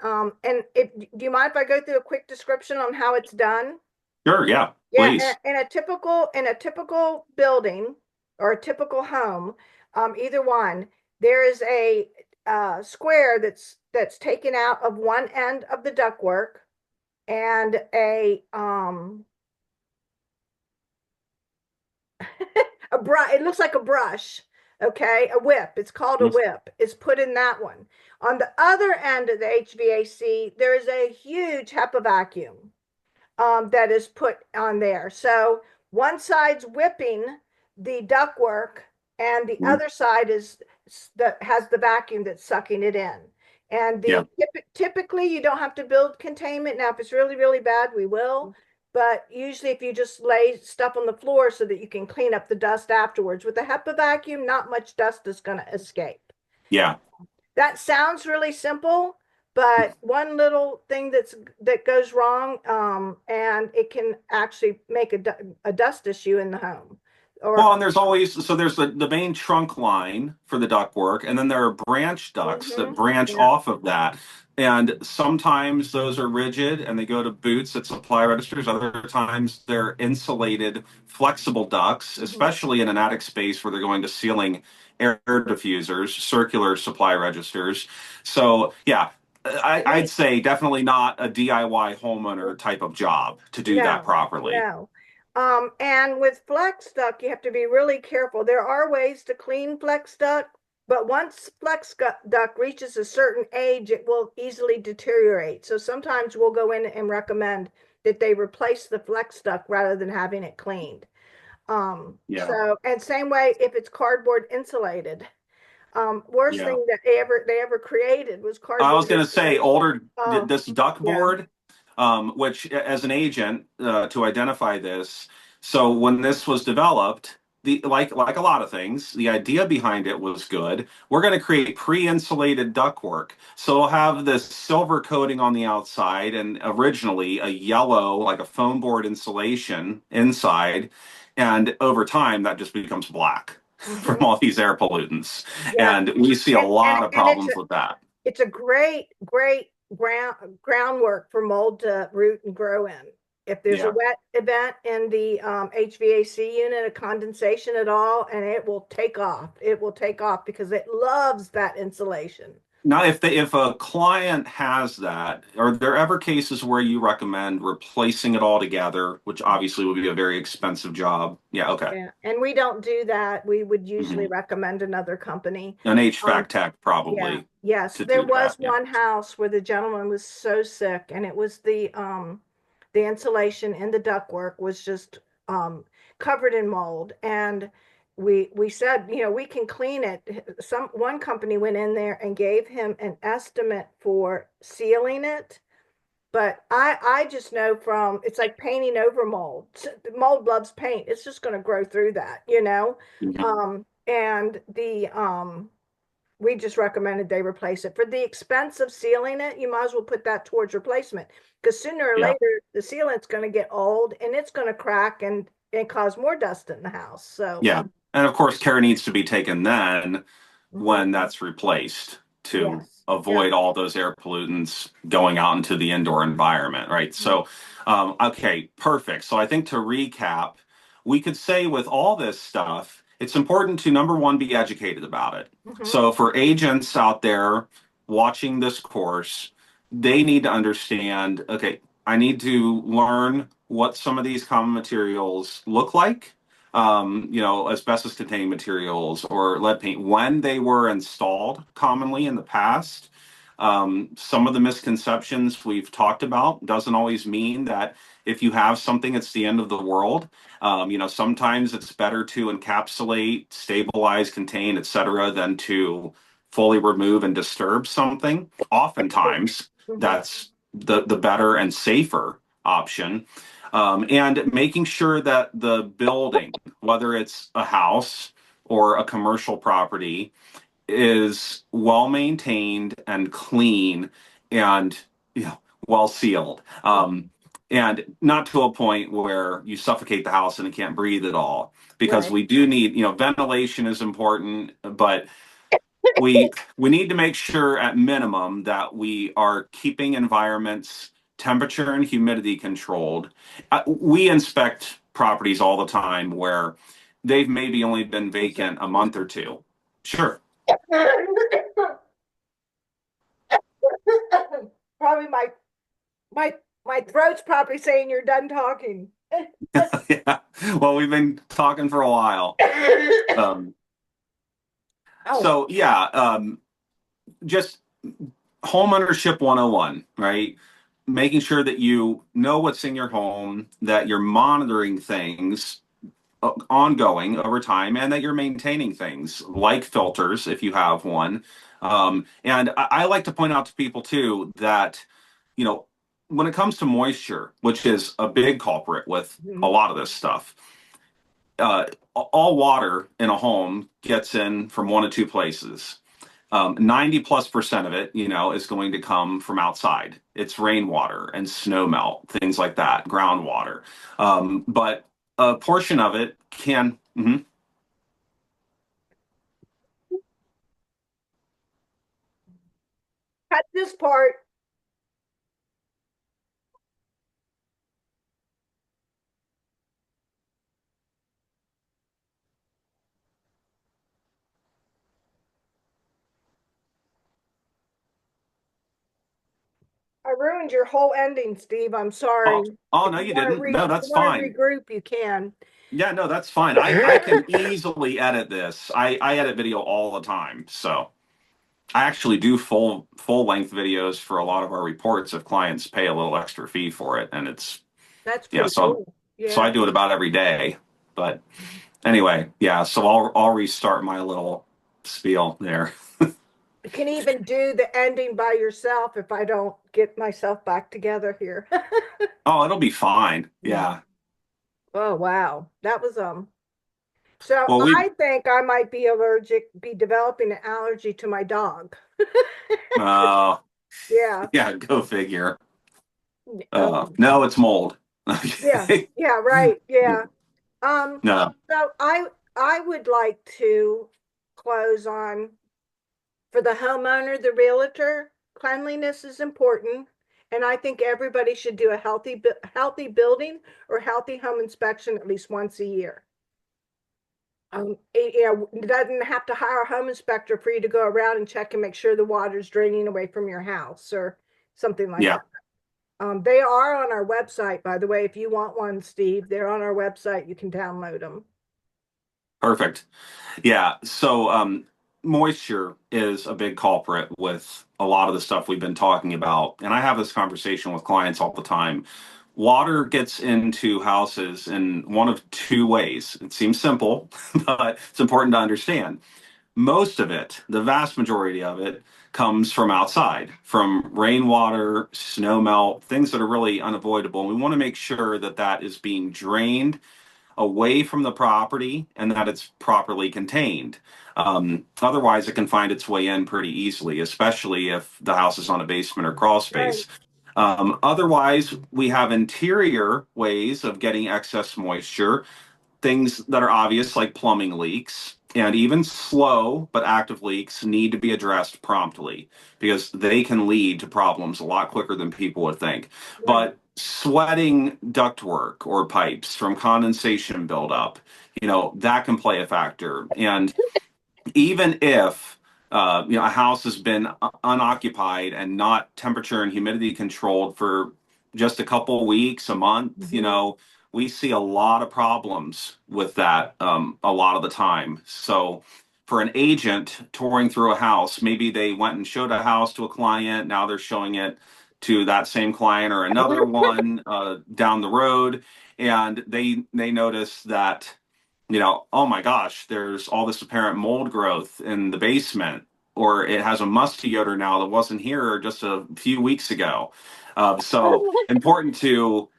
And do you mind if I go through a quick description on how it's done? sure, yeah, Yeah, please. in a typical building or a typical home, either one, there is a square that's taken out of one end of the ductwork and a brush. It looks like a brush, okay, a whip. It's called a Mhm. whip. Is put in that one. On the other end of the HVAC, there is a huge HEPA vacuum that is put on there. So one side's whipping the ductwork, and the Mhm. other side is that has the vacuum that's sucking it in. And Yeah. typically you don't have to build containment. Now, if it's really, really bad, we will. but usually if you just lay stuff on the floor so that you can clean up the dust afterwards, with a HEPA vacuum, not much dust is going to escape. Yeah. That sounds really simple, but one little thing that goes wrong, and it can actually make a dust issue in the home. Well, Or and there's always, so there's the main trunk line for the ductwork, and then there are branch ducts that branch yeah. off of that. And sometimes those are rigid and they go to boots at supply registers. Other times they're insulated, flexible ducts, hmm especially in an attic space where they're going to ceiling air diffusers, circular supply registers. So, yeah, I'd We say definitely not a DIY homeowner type of job to do that No, properly. no. And with flex duct, you have to be really careful. There are ways to clean flex duct, but once duct reaches a certain age, it will easily deteriorate. So sometimes we'll go in and recommend that they replace the flex duct rather than having it cleaned. Yeah. So, and same way if it's cardboard insulated. Worst Yeah. thing that they ever created was I was cardboard going to say insulation. older Oh, this duck yeah. board, which as an agent to identify this. So when this was developed, the like a lot of things, the idea behind it was good. We're going to create pre-insulated ductwork, so we'll have this silver coating on the outside, and originally a yellow, like a foam board insulation inside, and over time that just becomes black from hmm all these air pollutants, Yeah. and we see a lot of And problems with that. it's a great groundwork for mold to root and grow in. If there's a Yeah. wet event in the HVAC unit, a condensation at all, and it will take off. It will take off because it loves that insulation. Now, if a client has that, are there ever cases where you recommend replacing it all together, which obviously would be a very expensive job? Yeah, okay. Yeah, and we don't do that. We would usually Hmm. recommend another company. An HVAC Um, tech Yeah, probably yes. to There do was that. Yeah. one house where the gentleman was so sick, and it was the insulation in the ductwork was just covered in mold. And we said, we can clean it. One company went in there and gave him an estimate for sealing it. But I just know from it's like painting over mold. Mold loves paint. It's just going to grow through that. Mhm. And the we just recommended they replace it. For the expense of sealing it, you might as well put that towards replacement because sooner or Yeah. later the sealant's going to get old and it's going to crack and cause more dust in the house. So, Yeah. And of course, care needs to be taken then mhm, when that's replaced to yes, yeah. avoid all those air pollutants going out into the indoor environment, right? Mhm, So, okay, perfect. So I think to recap, we could say with all this stuff, it's important to number one, be educated about it. mhm, So for agents out there watching this course, they need to understand, okay, I need to learn what some of these common materials look like, asbestos containing materials or lead paint when they were installed commonly in the past. Some of the misconceptions we've talked about doesn't always mean that if you have something, it's the end of the world. Sometimes it's better to encapsulate, stabilize, contain, etc., than to fully remove and disturb something. Oftentimes, mhm, that's the better and safer option. And making sure that the building, whether it's a house or a commercial property, is well maintained and clean and well sealed. And not to a point where you suffocate the house and it can't breathe at all, because right. we do need, ventilation is important, but we need to make sure at minimum that we are keeping environments temperature and humidity controlled. We inspect properties all the time where they've maybe only been I'm sorry. vacant a month or two. Sure. Probably my my throat's probably saying you're done talking. Yeah. Well, we've been talking for a while. Um, Oh, so yeah, just homeownership 101, right? Making sure that you know what's in your home, that you're monitoring things ongoing over time, and that you're maintaining things like filters if you have one. And I like to point out to people too that, you know, when it comes to moisture, which is a big culprit with a Mhm. lot of this stuff, all water in a home gets in from one of two places. 90 plus percent of it, is going to come from outside. It's rainwater and snow melt, things like that, groundwater. But a portion of it can. Mhm. Cut this part. I ruined your whole ending, Steve. I'm Oh, sorry. oh If no, you you want to didn't. No, if you that's want to fine. regroup, you can. Yeah, no, that's fine. I can easily edit this. I edit video all the time, so I actually do full length videos for a lot of our reports if clients pay a little extra fee for it, and it's That's yeah. pretty cool. So I Yeah. do it about every day. But anyway, yeah. So I'll restart my little spiel there. You can even do the ending by yourself if I don't get myself back together here. Oh, it'll be fine. Mm. Yeah. Oh, wow. That was so Well, we I think I might be developing an allergy to my dog. uh Yeah. yeah, go figure. Um, No, it's mold. yeah. Okay. Yeah, right. Yeah. Um, No. so I would like to close on for the homeowner, the realtor, cleanliness is important. And I think everybody should do a healthy building or healthy home inspection at least once a year. It doesn't have to hire a home inspector for you to go around and check and make sure the water's draining away from your house or something like Yeah, that. They are on our website, by the way. If you want one, Steve, they're on our website. You can download them. perfect. Yeah. So moisture is a big culprit with a lot of the stuff we've been talking about. And I have this conversation with clients all the time. Water gets into houses in one of two ways. It seems simple, but it's important to understand. Most of it, the vast majority of it, comes from outside, from rainwater, snow melt, things that are really unavoidable. And we want to make sure that that is being drained away from the property and that it's properly contained. Otherwise, it can find its way in pretty easily, especially if the house is on a basement or crawl Right. space. Otherwise, we have interior ways of getting excess moisture, things that are obvious like plumbing leaks, and even slow but active leaks need to be addressed promptly because they can lead to problems a lot quicker than people would think. Right. But sweating ductwork or pipes from condensation buildup, that can play a factor. And even if a house has been unoccupied and not temperature and humidity controlled for just a couple of weeks, a month, Mhm. we see a lot of problems with that a lot of the time. So for an agent touring through a house, maybe they went and showed a house to a client. Now they're showing it to that same client or another one down the road, and they notice that oh my gosh, there's all this apparent mold growth in the basement, or it has a musty odor now that wasn't here just a few weeks ago. So important to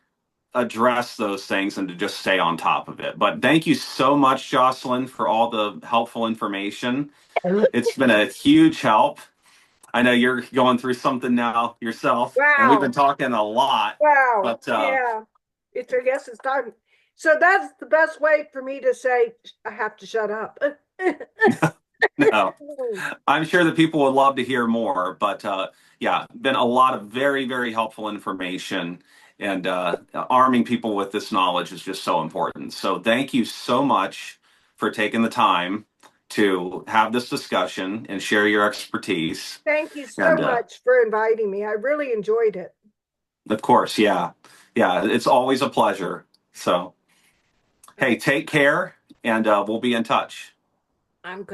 address those things and to just stay on top of it. But thank you so much, Jocelyn, for all the helpful information. It's been a huge help. I know you're going through something now yourself, and we've been Wow. talking a lot, Wow. but Yeah. I guess it's time. So that's the best way for me to say I have to shut up. no. I'm sure that people would love to hear more, but yeah, been a lot of very, very helpful information, and arming people with this knowledge is just so important. So thank you so much for taking the time to have this discussion and share your expertise. Thank you so And much for inviting me. I really enjoyed it. of course, yeah, yeah, it's always a pleasure. So hey, take care, and we'll be in touch. I'm